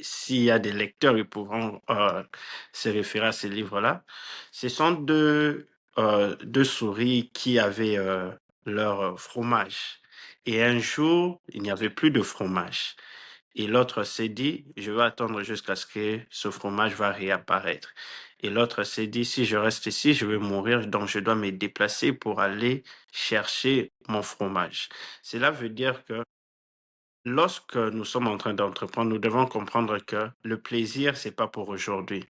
S'il y a des lecteurs, ils pourront se référer à ce livre-là. Ce sont deux souris qui avaient leur fromage. Et un jour, il n'y avait plus de fromage. Et l'autre s'est dit, je vais attendre jusqu'à ce que ce fromage va réapparaître. Et l'autre s'est dit, si je reste ici, je vais mourir, donc je dois me déplacer pour aller chercher mon fromage. Cela veut dire que lorsque nous sommes en train d'entreprendre, nous devons comprendre que le plaisir, c'est pas pour aujourd'hui.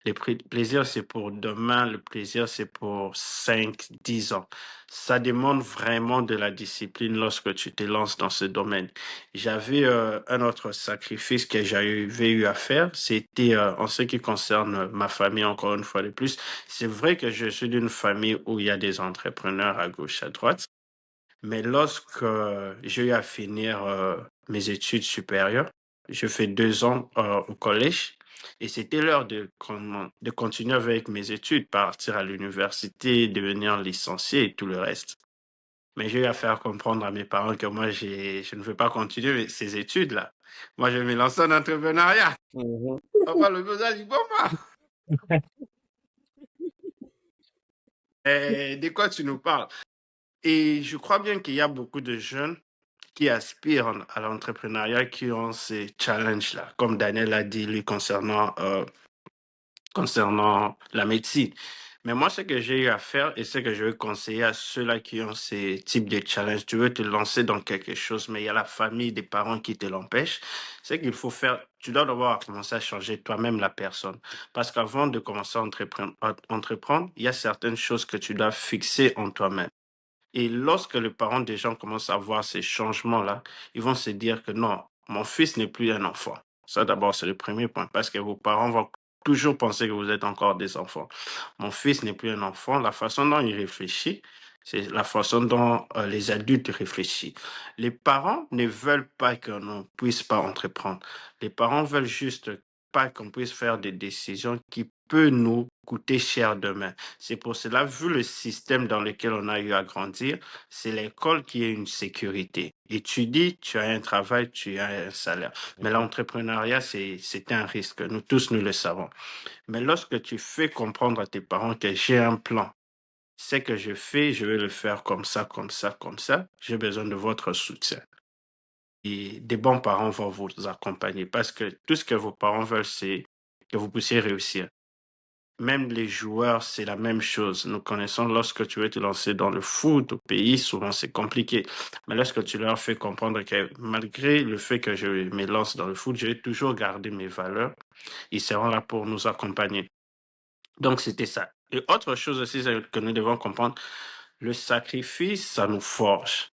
Le plaisir, c'est pour demain. Le plaisir, c'est pour 5, 10 ans. Ça demande vraiment de la discipline lorsque tu te lances dans ce domaine. J'avais un autre sacrifice que j'avais eu à faire. C'était en ce qui concerne ma famille, encore une fois de plus. C'est vrai que je suis d'une famille où il y a des entrepreneurs à gauche, à droite. Mais lorsque j'ai eu à finir mes études supérieures, je fais 2 ans au collège et c'était l'heure de continuer avec mes études, partir à l'université, devenir licencié et tout le reste. Mais j'ai eu à faire comprendre à mes parents que moi, je ne veux pas continuer ces études-là. Moi, je vais me lancer en entrepreneuriat. Papa, le besoin dit, bon, moi, de quoi tu nous parles? Et je crois bien qu'il y a beaucoup de jeunes qui aspirent à l'entrepreneuriat, qui ont ces challenges-là, comme Daniel a dit, lui, concernant la médecine. Mais moi, ce que j'ai eu à faire et ce que je veux conseiller à ceux-là qui ont ces types de challenges, tu veux te lancer dans quelque chose, mais il y a la famille, des parents qui te l'empêchent, c'est qu'il faut faire, tu dois d'abord commencer à changer toi-même la personne. Parce qu'avant de commencer à entreprendre, il y a certaines choses que tu dois fixer en toi-même. Et lorsque les parents des gens commencent à voir ces changements-là, ils vont se dire que non, mon fils n'est plus un enfant. Ça, d'abord, c'est le premier point, parce que vos parents vont toujours penser que vous êtes encore des enfants. Mon fils n'est plus un enfant. La façon dont il réfléchit, c'est la façon dont les adultes réfléchissent. Les parents ne veulent pas qu'on puisse pas entreprendre. Les parents veulent juste pas qu'on puisse faire des décisions qui peuvent nous coûter cher demain. C'est pour cela, vu le système dans lequel on a eu à grandir, c'est l'école qui est une sécurité. Étudie, tu as un travail, tu as un salaire. Mais l'entrepreneuriat, c'est un risque. Nous tous, nous le savons. Mais lorsque tu fais comprendre à tes parents que j'ai un plan, ce que je fais, je vais le faire comme ça, comme ça, comme ça, j'ai besoin de votre soutien. Et des bons parents vont vous accompagner parce que tout ce que vos parents veulent, c'est que vous puissiez réussir. Même les joueurs, c'est la même chose. Nous connaissons lorsque tu veux te lancer dans le foot au pays, souvent c'est compliqué. Mais lorsque tu leur fais comprendre que malgré le fait que je me lance dans le foot, je vais toujours garder mes valeurs, ils seront là pour nous accompagner. Donc c'était ça. Et autre chose aussi que nous devons comprendre, le sacrifice, ça nous forge.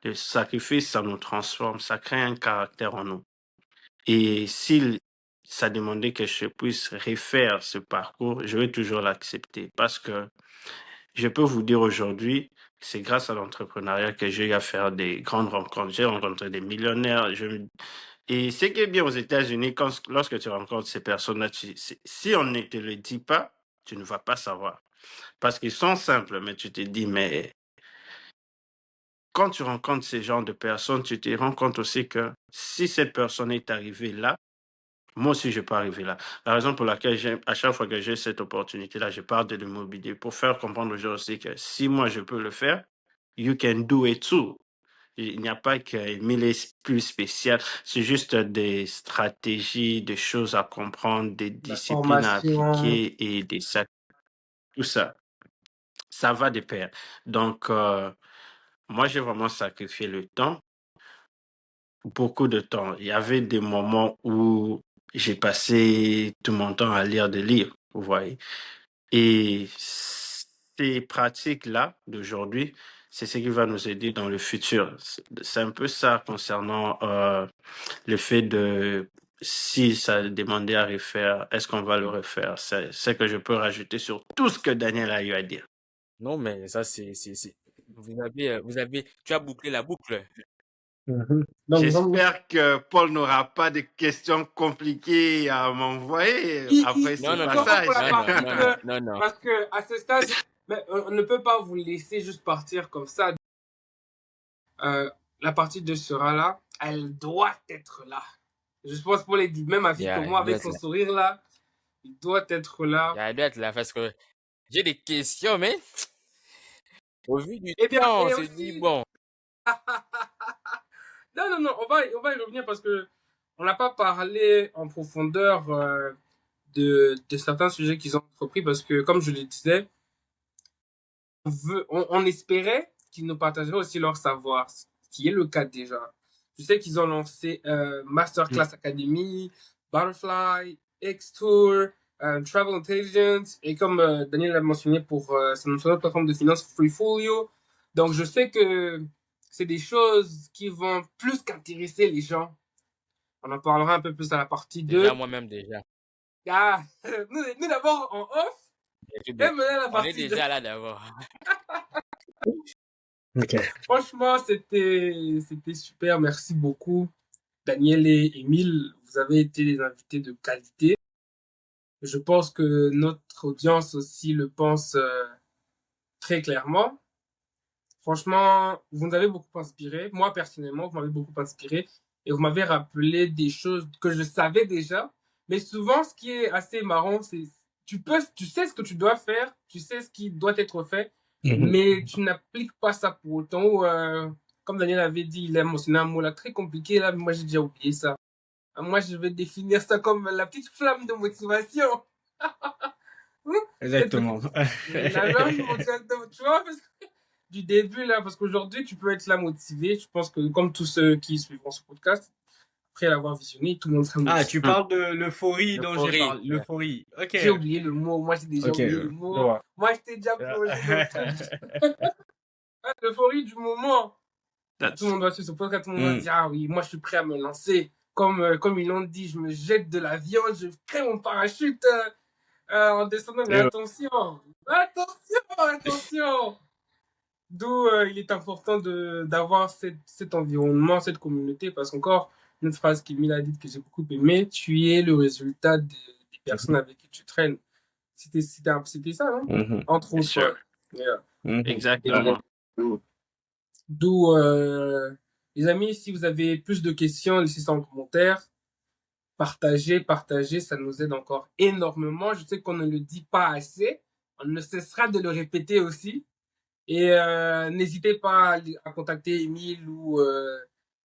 Le sacrifice, ça nous transforme, ça crée un caractère en nous. Et si ça demandait que je puisse refaire ce parcours, je vais toujours l'accepter parce que je peux vous dire aujourd'hui, c'est grâce à l'entrepreneuriat que j'ai eu à faire des grandes rencontres. J'ai rencontré des millionnaires. Et ce qui est bien aux États-Unis, lorsque tu rencontres ces personnes-là, si on ne te le dit pas, tu ne vas pas savoir. Parce qu'ils sont simples, mais tu te dis, mais quand tu rencontres ces genres de personnes, tu te rends compte aussi que si cette personne est arrivée là, moi aussi, je peux arriver là. La raison pour laquelle à chaque fois que j'ai cette opportunité-là, je parle de l'immobilier pour faire comprendre aux gens aussi que si moi je peux le faire, you can do it too. Il n'y a pas qu'Emile est plus spécial, c'est juste des stratégies, des choses à comprendre, des La disciplines à formation. appliquer et tout ça. Ça va de pair. Donc, moi, j'ai vraiment sacrifié le temps, beaucoup de temps. Il y avait des moments où j'ai passé tout mon temps à lire des livres, vous voyez. Et ces pratiques-là d'aujourd'hui, c'est ce qui va nous aider dans le futur. C'est un peu ça concernant le fait de si ça demandait à refaire, est-ce qu'on va le refaire? C'est ce que je peux rajouter sur tout ce que Daniel a eu à dire. Non, mais ça, vous avez, tu as bouclé la boucle. Donc, J'espère que Paul n'aura pas de questions compliquées à m'envoyer après ce Non, non, il non, faut pour passage. la non, non, partie non, que, non, non, non. parce que à ce stade, mais on ne peut pas vous laisser juste partir comme ça. La partie 2 sera là. Elle doit être là. Je pense pour les même avis que moi, Il doit avec être son là. sourire là, il doit être là. Il doit être là parce que j'ai des questions, mais au vu du Eh bien, temps, on et s'est dit, aussi, bon, non, on va y revenir parce que on n'a pas parlé en profondeur de certains sujets qu'ils ont entrepris parce que, comme je le disais, on espérait qu'ils nous partageraient aussi leur savoir, ce qui est le cas déjà. Je sais qu'ils ont lancé Masterclass Academy, Butterfly, X-Tour, Travel Intelligence, et comme Daniel l'a mentionné pour sa plateforme de finance Freefolio. Donc je sais que c'est des choses qui vont plus qu'intéresser les gens. On en parlera un peu plus à la partie 2. déjà moi-même déjà. Ah, nous d'abord en off, et maintenant la On est partie 2. déjà là d'abord. Ok. Franchement, c'était super. Merci beaucoup, Daniel et Émile. Vous avez été des invités de qualité. Je pense que notre audience aussi le pense très clairement. Franchement, vous nous avez beaucoup inspiré. Moi, personnellement, vous m'avez beaucoup inspiré et vous m'avez rappelé des choses que je savais déjà. Mais souvent, ce qui est assez marrant, c'est tu sais ce que tu dois faire, tu sais ce qui doit être fait, mais tu n'appliques pas ça pour autant. Ou, comme Daniel avait dit, il a mentionné un mot là très compliqué là, mais moi j'ai déjà oublié ça. Moi, je vais définir ça comme la petite flamme de motivation. Cette Exactement. petite, la flamme de motivation, tu vois, parce que du début là, parce qu'aujourd'hui, tu peux être là motivé. Je pense que comme tous ceux qui suivront ce podcast, après l'avoir visionné, tout le monde sera Ah, motivé. tu parles de l'euphorie dont j'ai L'euphorie. parlé. L'euphorie. Ok. J'ai oublié le mot. Moi, j'ai déjà Ok. oublié le mot. Ouais. Moi, j'étais déjà plongé dans le truc. L'euphorie du moment. Tout le monde va suivre ce podcast, tout le monde va dire, ah oui, moi, je suis prêt à me lancer. Comme ils l'ont dit, je me jette de l'avion, je crée mon parachute en descendant. Mais attention. D'où il est important d'avoir cet environnement, cette communauté, parce qu'encore, une autre phrase qu'Emile a dit que j'ai beaucoup aimé, tu es le résultat des personnes avec qui tu traînes. C'était ça, non? Entre Bien sûr. autres. Yeah. Exactement. D'où, les amis, si vous avez plus de questions, laissez ça en commentaire. Partagez, ça nous aide encore énormément. Je sais qu'on ne le dit pas assez. On ne cessera de le répéter aussi. Et n'hésitez pas à contacter Emile ou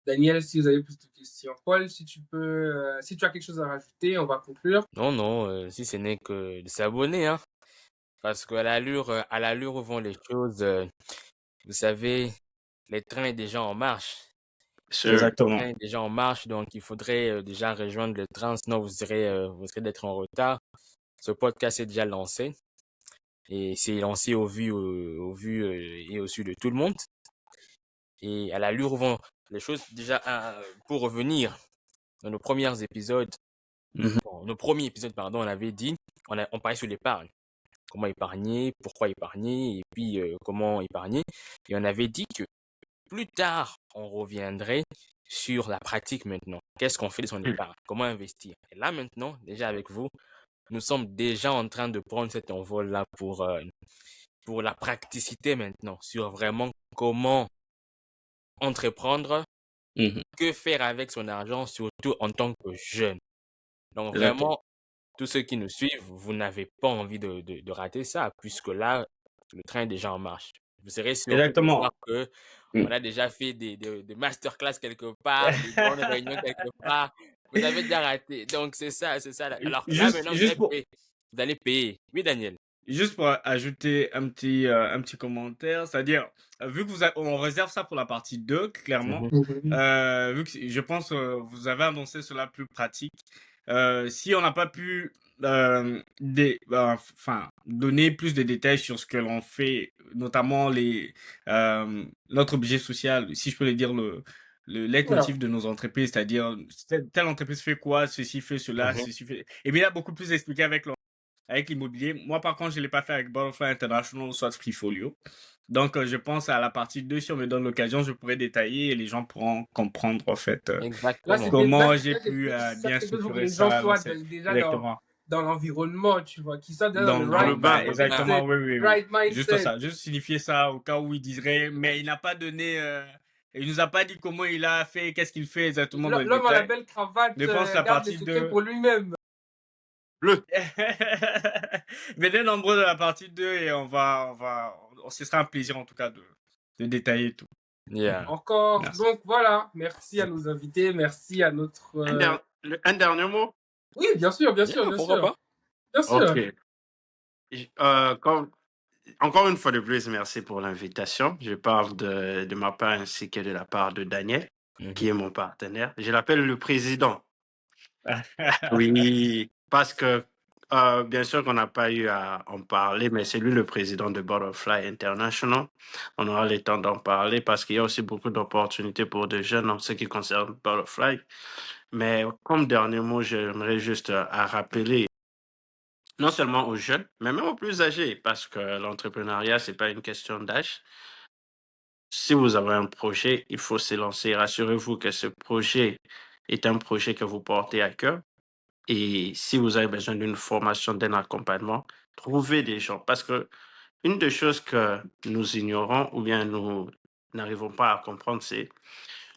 Daniel si vous avez plus de questions. Paul, si tu as quelque chose à rajouter, on va conclure. Non, si ce n'est que de s'abonner, hein. Parce qu'à l'allure où vont les choses, vous savez, le train est déjà en marche. Sûr. Exactement. Le train est déjà en marche, donc il faudrait déjà rejoindre le train, sinon vous risquez d'être en retard. Ce podcast est déjà lancé et c'est lancé au vu et au su de tout le monde. Et à l'allure où vont les choses, déjà, pour revenir dans nos premiers épisodes, on avait dit, on parlait sur l'épargne. Comment épargner, pourquoi épargner, et puis comment épargner. Et on avait dit que plus tard, on reviendrait sur la pratique maintenant. Qu'est-ce qu'on fait de son épargne? Comment investir? Et là maintenant, déjà avec vous, nous sommes déjà en train de prendre cet envol-là pour la praticité maintenant, sur vraiment comment entreprendre, que faire avec son argent, surtout en tant que jeune. Donc Exactement. vraiment, tous ceux qui nous suivent, vous n'avez pas envie de rater ça, puisque là, le train est déjà en marche. Vous serez surpris de Exactement. voir que Mm. on a déjà fait des masterclass quelque part, des grandes réunions quelque part. Vous avez déjà raté. Donc c'est ça, c'est ça. Alors là, Juste, maintenant, juste pour, vous allez payer. Oui, Daniel. Juste pour ajouter un petit commentaire, c'est-à-dire, vu que on réserve ça pour la partie 2 clairement, Mhm, Mhm. vu que je pense vous avez annoncé cela plus pratique. Si on n'a pas pu enfin, donner plus de détails sur ce que l'on fait, notamment notre objet social, si je peux le dire, le Voilà. leitmotiv de nos entreprises, c'est-à-dire, telle entreprise fait quoi, ceci fait cela, mhm. ceci fait. Et bien, il y a beaucoup plus expliqué avec l'immobilier. Moi, par contre, je ne l'ai pas fait avec Butterfly International, soit Freefolio. Donc, je pense à la partie 2 si on me donne l'occasion, je pourrais détailler et les gens pourront comprendre, en fait, Là, Exactement. comment j'ai c'est pu plus, ça, bien c'est plus pour que structurer les gens ça. soient Lancer. déjà Exactement. dans l'environnement, tu vois, qu'ils soient dans le Dans le right bain. mindset, Exactement, oui, oui, oui. right Juste mindset. ça, juste signifier ça au cas où il dirait, mais il n'a pas donné, il nous a pas dit comment il a fait, qu'est-ce qu'il fait exactement dans les L'homme à la détails. belle cravate Je pense la garde les partie secrets 2. pour lui-même. Le. Venez nombreux de la partie 2 et ce sera un plaisir en tout cas de détailler tout. Yeah. Encore. Merci. Donc voilà, merci à nos invités, merci à notre. Un dernier mot? Oui, bien sûr, bien sûr, Yeah, bien pourquoi sûr. pas? Bien sûr. Ok. Encore une fois de plus, merci pour l'invitation. Je parle de ma part ainsi que de la part de Daniel, qui Mhm. est mon partenaire. Je l'appelle le président. Oui, parce que bien sûr qu'on n'a pas eu à en parler, mais c'est lui le président de Butterfly International. On aura le temps d'en parler parce qu'il y a aussi beaucoup d'opportunités pour des jeunes en ce qui concerne Butterfly. Mais comme dernier mot, j'aimerais juste à rappeler non seulement aux jeunes, mais même aux plus âgés, parce que l'entrepreneuriat, c'est pas une question d'âge. Si vous avez un projet, il faut se lancer. Rassurez-vous que ce projet est un projet que vous portez à cœur. Et si vous avez besoin d'une formation, d'un accompagnement, trouvez des gens. Parce que une des choses que nous ignorons ou bien nous n'arrivons pas à comprendre, c'est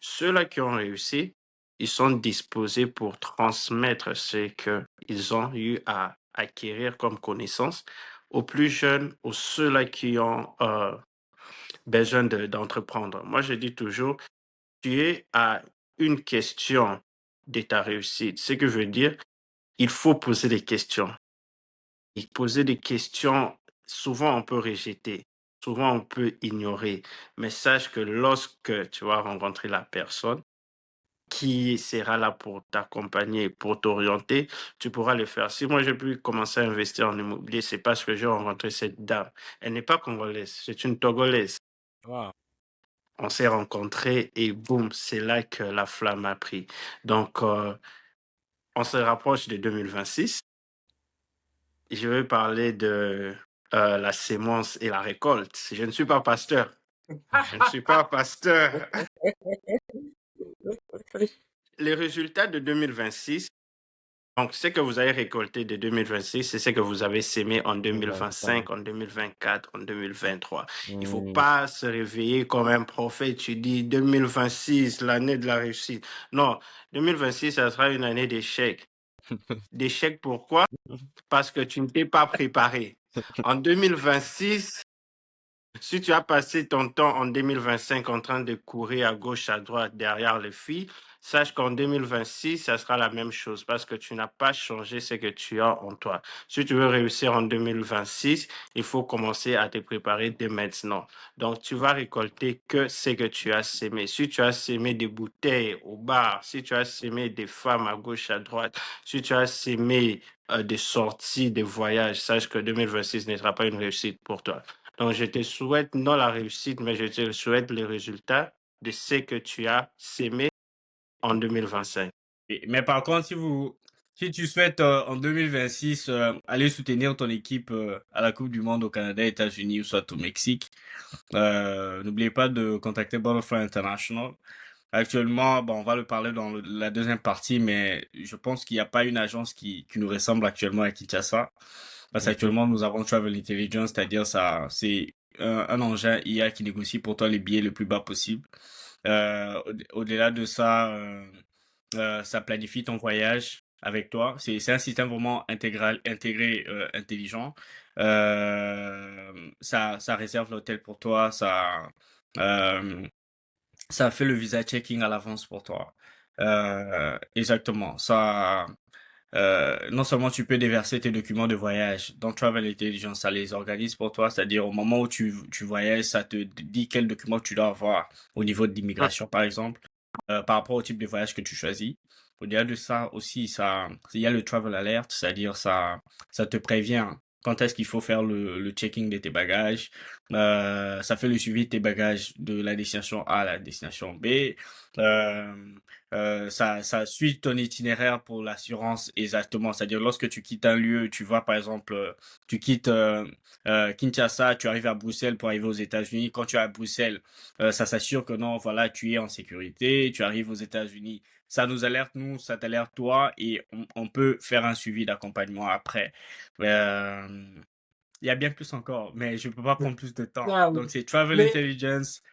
ceux-là qui ont réussi, ils sont disposés pour transmettre ce qu'ils ont eu à acquérir comme connaissance aux plus jeunes, aux ceux-là qui ont besoin d'entreprendre. Moi, je dis toujours, tu es à une question de ta réussite. Ce que je veux dire, il faut poser des questions. Et poser des questions, souvent on peut rejeter, souvent on peut ignorer, mais sache que lorsque tu vas rencontrer la personne qui sera là pour t'accompagner, pour t'orienter, tu pourras le faire. Si moi j'ai pu commencer à investir en immobilier, c'est parce que j'ai rencontré cette dame. Elle n'est pas congolaise, c'est une togolaise. Wow. On s'est rencontrés et boum, c'est là que la flamme a pris. Donc, on se rapproche de 2026. Je vais parler de la sémence et la récolte. Je ne suis pas pasteur. Je ne suis pas pasteur. Les résultats de 2026, donc ce que vous avez récolté de 2026, c'est ce que vous avez sémé en 2025, 25. en 2024, en 2023. Il ne faut Hmm. pas se réveiller comme un prophète. Tu dis 2026, l'année de la réussite. Non, 2026, ça sera une année d'échec. D'échec pourquoi? Parce que tu ne t'es pas préparé. En 2026, si tu as passé ton temps en 2025 en train de courir à gauche, à droite, derrière les filles, sache qu'en 2026, ça sera la même chose parce que tu n'as pas changé ce que tu as en toi. Si tu veux réussir en 2026, il faut commencer à te préparer dès maintenant. Donc, tu vas récolter que ce que tu as sémé. Si tu as sémé des bouteilles au bar, si tu as sémé des femmes à gauche, à droite, si tu as sémé des sorties, des voyages, sache que 2026 ne sera pas une réussite pour toi. Donc, je te souhaite non la réussite, mais je te souhaite les résultats de ce que tu as sémé en 2025. Mais par contre, si tu souhaites en 2026 aller soutenir ton équipe à la Coupe du Monde au Canada, États-Unis ou soit au Mexique, n'oubliez pas de contacter Butterfly International. Actuellement, bon, on va le parler dans la deuxième partie, mais je pense qu'il n'y a pas une agence qui nous ressemble actuellement à Kinshasa. Parce Mhm. qu'actuellement, nous avons Travel Intelligence, c'est-à-dire ça, c'est un engin IA qui négocie pour toi les billets le plus bas possible. Au-delà de ça, ça planifie ton voyage avec toi. C'est un système vraiment intégré, intelligent. Ça réserve l'hôtel pour toi, euh, ça fait le visa checking à l'avance pour toi. Exactement. Non seulement tu peux déverser tes documents de voyage dans Travel Intelligence, ça les organise pour toi, c'est-à-dire au moment où tu voyages, ça te dit quels documents tu dois avoir au niveau de l'immigration, par exemple, par rapport au type de voyage que tu choisis. Au-delà de ça aussi, il y a le Travel Alert, c'est-à-dire ça te prévient quand est-ce qu'il faut faire le checking de tes bagages. Ça fait le suivi de tes bagages de la destination A à la destination B. Euh, ça suit ton itinéraire pour l'assurance exactement. C'est-à-dire, lorsque tu quittes un lieu, tu vois, par exemple, tu quittes Kinshasa, tu arrives à Bruxelles pour arriver aux États-Unis. Quand tu es à Bruxelles, ça s'assure que non, voilà, tu es en sécurité. Tu arrives aux États-Unis. Ça nous alerte, nous, ça t'alerte toi, et on peut faire un suivi d'accompagnement après. Euh, il y a bien plus encore, mais je peux pas prendre plus de temps. Ah oui. Donc, c'est Travel Mais Intelligence,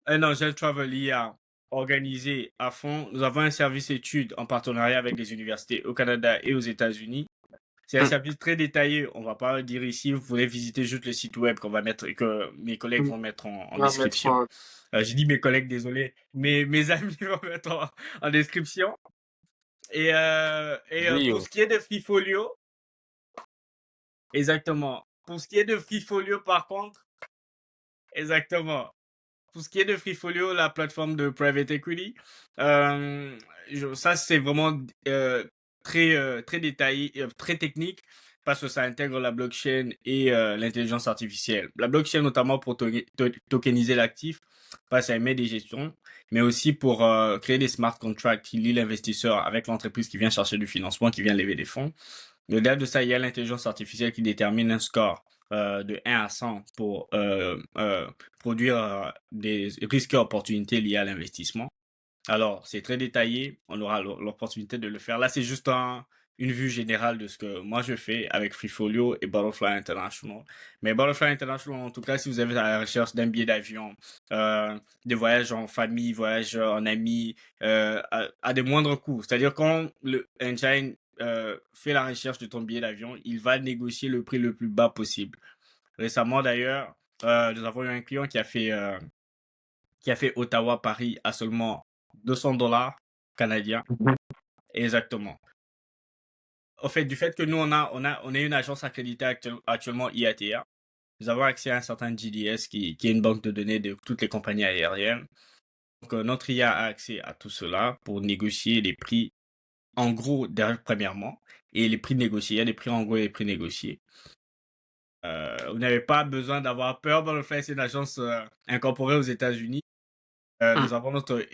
un Angel Travel IA organisé à fond. Nous avons un service études en partenariat avec des universités au Canada et aux États-Unis. C'est un service très détaillé. On va pas le dire ici. Vous pouvez visiter juste le site web qu'on va mettre, que mes collègues vont mettre en on va mettre description. en- J'ai dit mes collègues, désolé. Mes amis vont mettre en description. Et Oui, pour ce qui est de Freefolio, exactement. Pour ce qui est de Freefolio, par contre, exactement. Pour ce qui est de Freefolio, la plateforme de private equity, euh, ça c'est vraiment très détaillé, très technique, parce que ça intègre la blockchain et l'intelligence artificielle. La blockchain notamment pour tokeniser l'actif, parce que ça émet des gestions, mais aussi pour créer des smart contracts qui lient l'investisseur avec l'entreprise qui vient chercher du financement, qui vient lever des fonds. Au-delà de ça, il y a l'intelligence artificielle qui détermine un score de 1 à 100 pour produire des risques et opportunités liés à l'investissement. Alors, c'est très détaillé. On aura l'opportunité de le faire. Là, c'est juste une vue générale de ce que moi je fais avec Freefolio et Butterfly International. Mais Butterfly International, en tout cas, si vous avez à la recherche d'un billet d'avion, de voyage en famille, voyage en amis, à des moindres coûts. C'est-à-dire quand le engine fait la recherche de ton billet d'avion, il va négocier le prix le plus bas possible. Récemment, d'ailleurs, nous avons eu un client qui a fait Ottawa-Paris à seulement $200 canadiens. Exactement. Au fait, du fait que nous, on est une agence accréditée actuellement IATA, nous avons accès à un certain GDS qui est une banque de données de toutes les compagnies aériennes. Donc, notre IA a accès à tout cela pour négocier les prix en gros, premièrement, et les prix négociés. Il y a des prix en gros et des prix négociés. Vous n'avez pas besoin d'avoir peur. Butterfly, c'est une agence incorporée aux États-Unis. Nous avons notre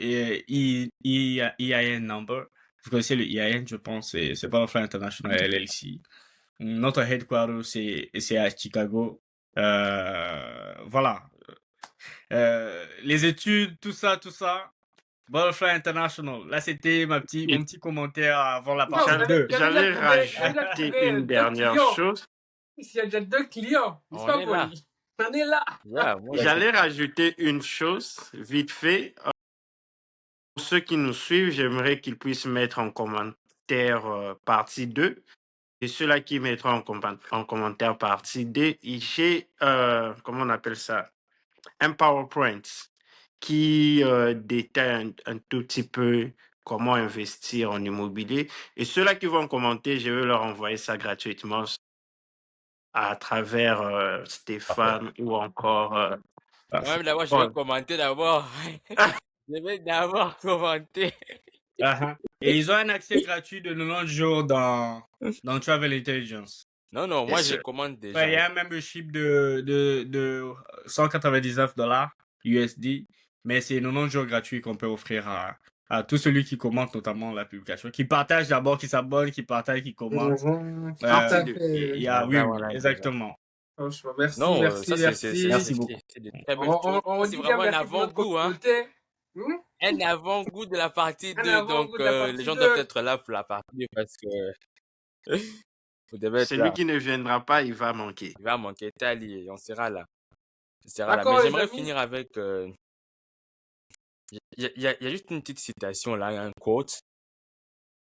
EIN number. Vous connaissez le EIN, je pense, c'est Butterfly International LLC. Notre headquarter, c'est à Chicago. Voilà. Les études, tout ça. Butterfly International. Là, c'était mon petit commentaire avant la Non, partie j'avais 2. J'allais déjà rajouter trouvé une deux dernière clients. chose. Il y a déjà 2 clients, n'est-ce on pas, est là. Poli? On est là. Yeah, moi, J'allais rajouter une chose, vite fait. Pour ceux qui nous suivent, j'aimerais qu'ils puissent mettre en commentaire partie 2. Et ceux-là qui mettront en commentaire partie D, j'ai, comment on appelle ça, un PowerPoint qui détaille un tout petit peu comment investir en immobilier. Et ceux-là qui vont commenter, je vais leur envoyer ça gratuitement à travers Stéphane ou encore moi-même, d'abord, je vais Paul. commenter d'abord. Je vais d'abord commenter. Et ils ont un accès gratuit de 90 jours dans Travel Intelligence. Non, non, moi, je Yes. commande Ouais, il déjà. y a un membership de $199 USD, mais c'est 90 jours gratuits qu'on peut offrir à tout celui qui commente notamment la publication, qui partage d'abord, qui s'abonne, qui partage, qui commente. Tout Partie à 2. fait. Oui, Voilà, déjà. exactement. Franchement, merci, Non, merci, merci. Merci beaucoup. c'est de très belles choses. On C'est dit bien vraiment un merci pour notre avant-goût, hein. communauté. Hmm? Un avant-goût de la partie Un 2. Donc, avant-goût de la les partie gens doivent 2. être là pour la partie 2 parce que vous devez être Celui là. qui ne viendra pas, il va manquer. Il va manquer Tali et on sera là. On sera là. D'accord, Mais les j'aimerais amis. finir avec. Il y a juste une petite citation là, un quote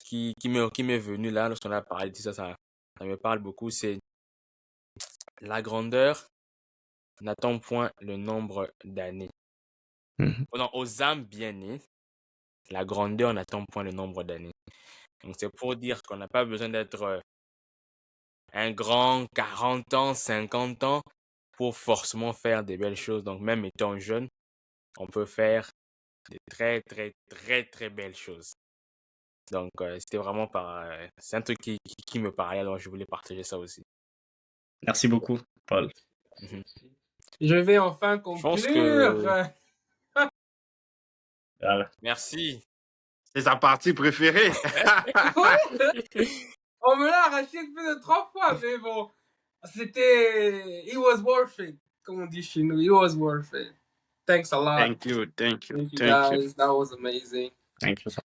qui m'est venu là lorsqu'on a parlé de ça me parle beaucoup, c'est la grandeur n'attend point le nombre d'années. Non, aux âmes bien nées, la grandeur n'attend point le nombre d'années. Donc c'est pour dire qu'on n'a pas besoin d'être un grand 40 ans, 50 ans pour forcément faire des belles choses. Donc même étant jeune, on peut faire des très très très très belles choses. Donc c'était vraiment c'est un truc qui me parlait, alors je voulais partager ça aussi. Merci beaucoup, Paul. Je vais enfin Je pense conclure. Voilà. Merci. C'est sa partie préférée. Ouais. On me l'a arraché plus de 3 fois, mais bon, c'était... It was worth it, comme on dit chez nous. It was worth it. Thanks a lot. Thank you. Thank you guys. That was amazing. Thank you so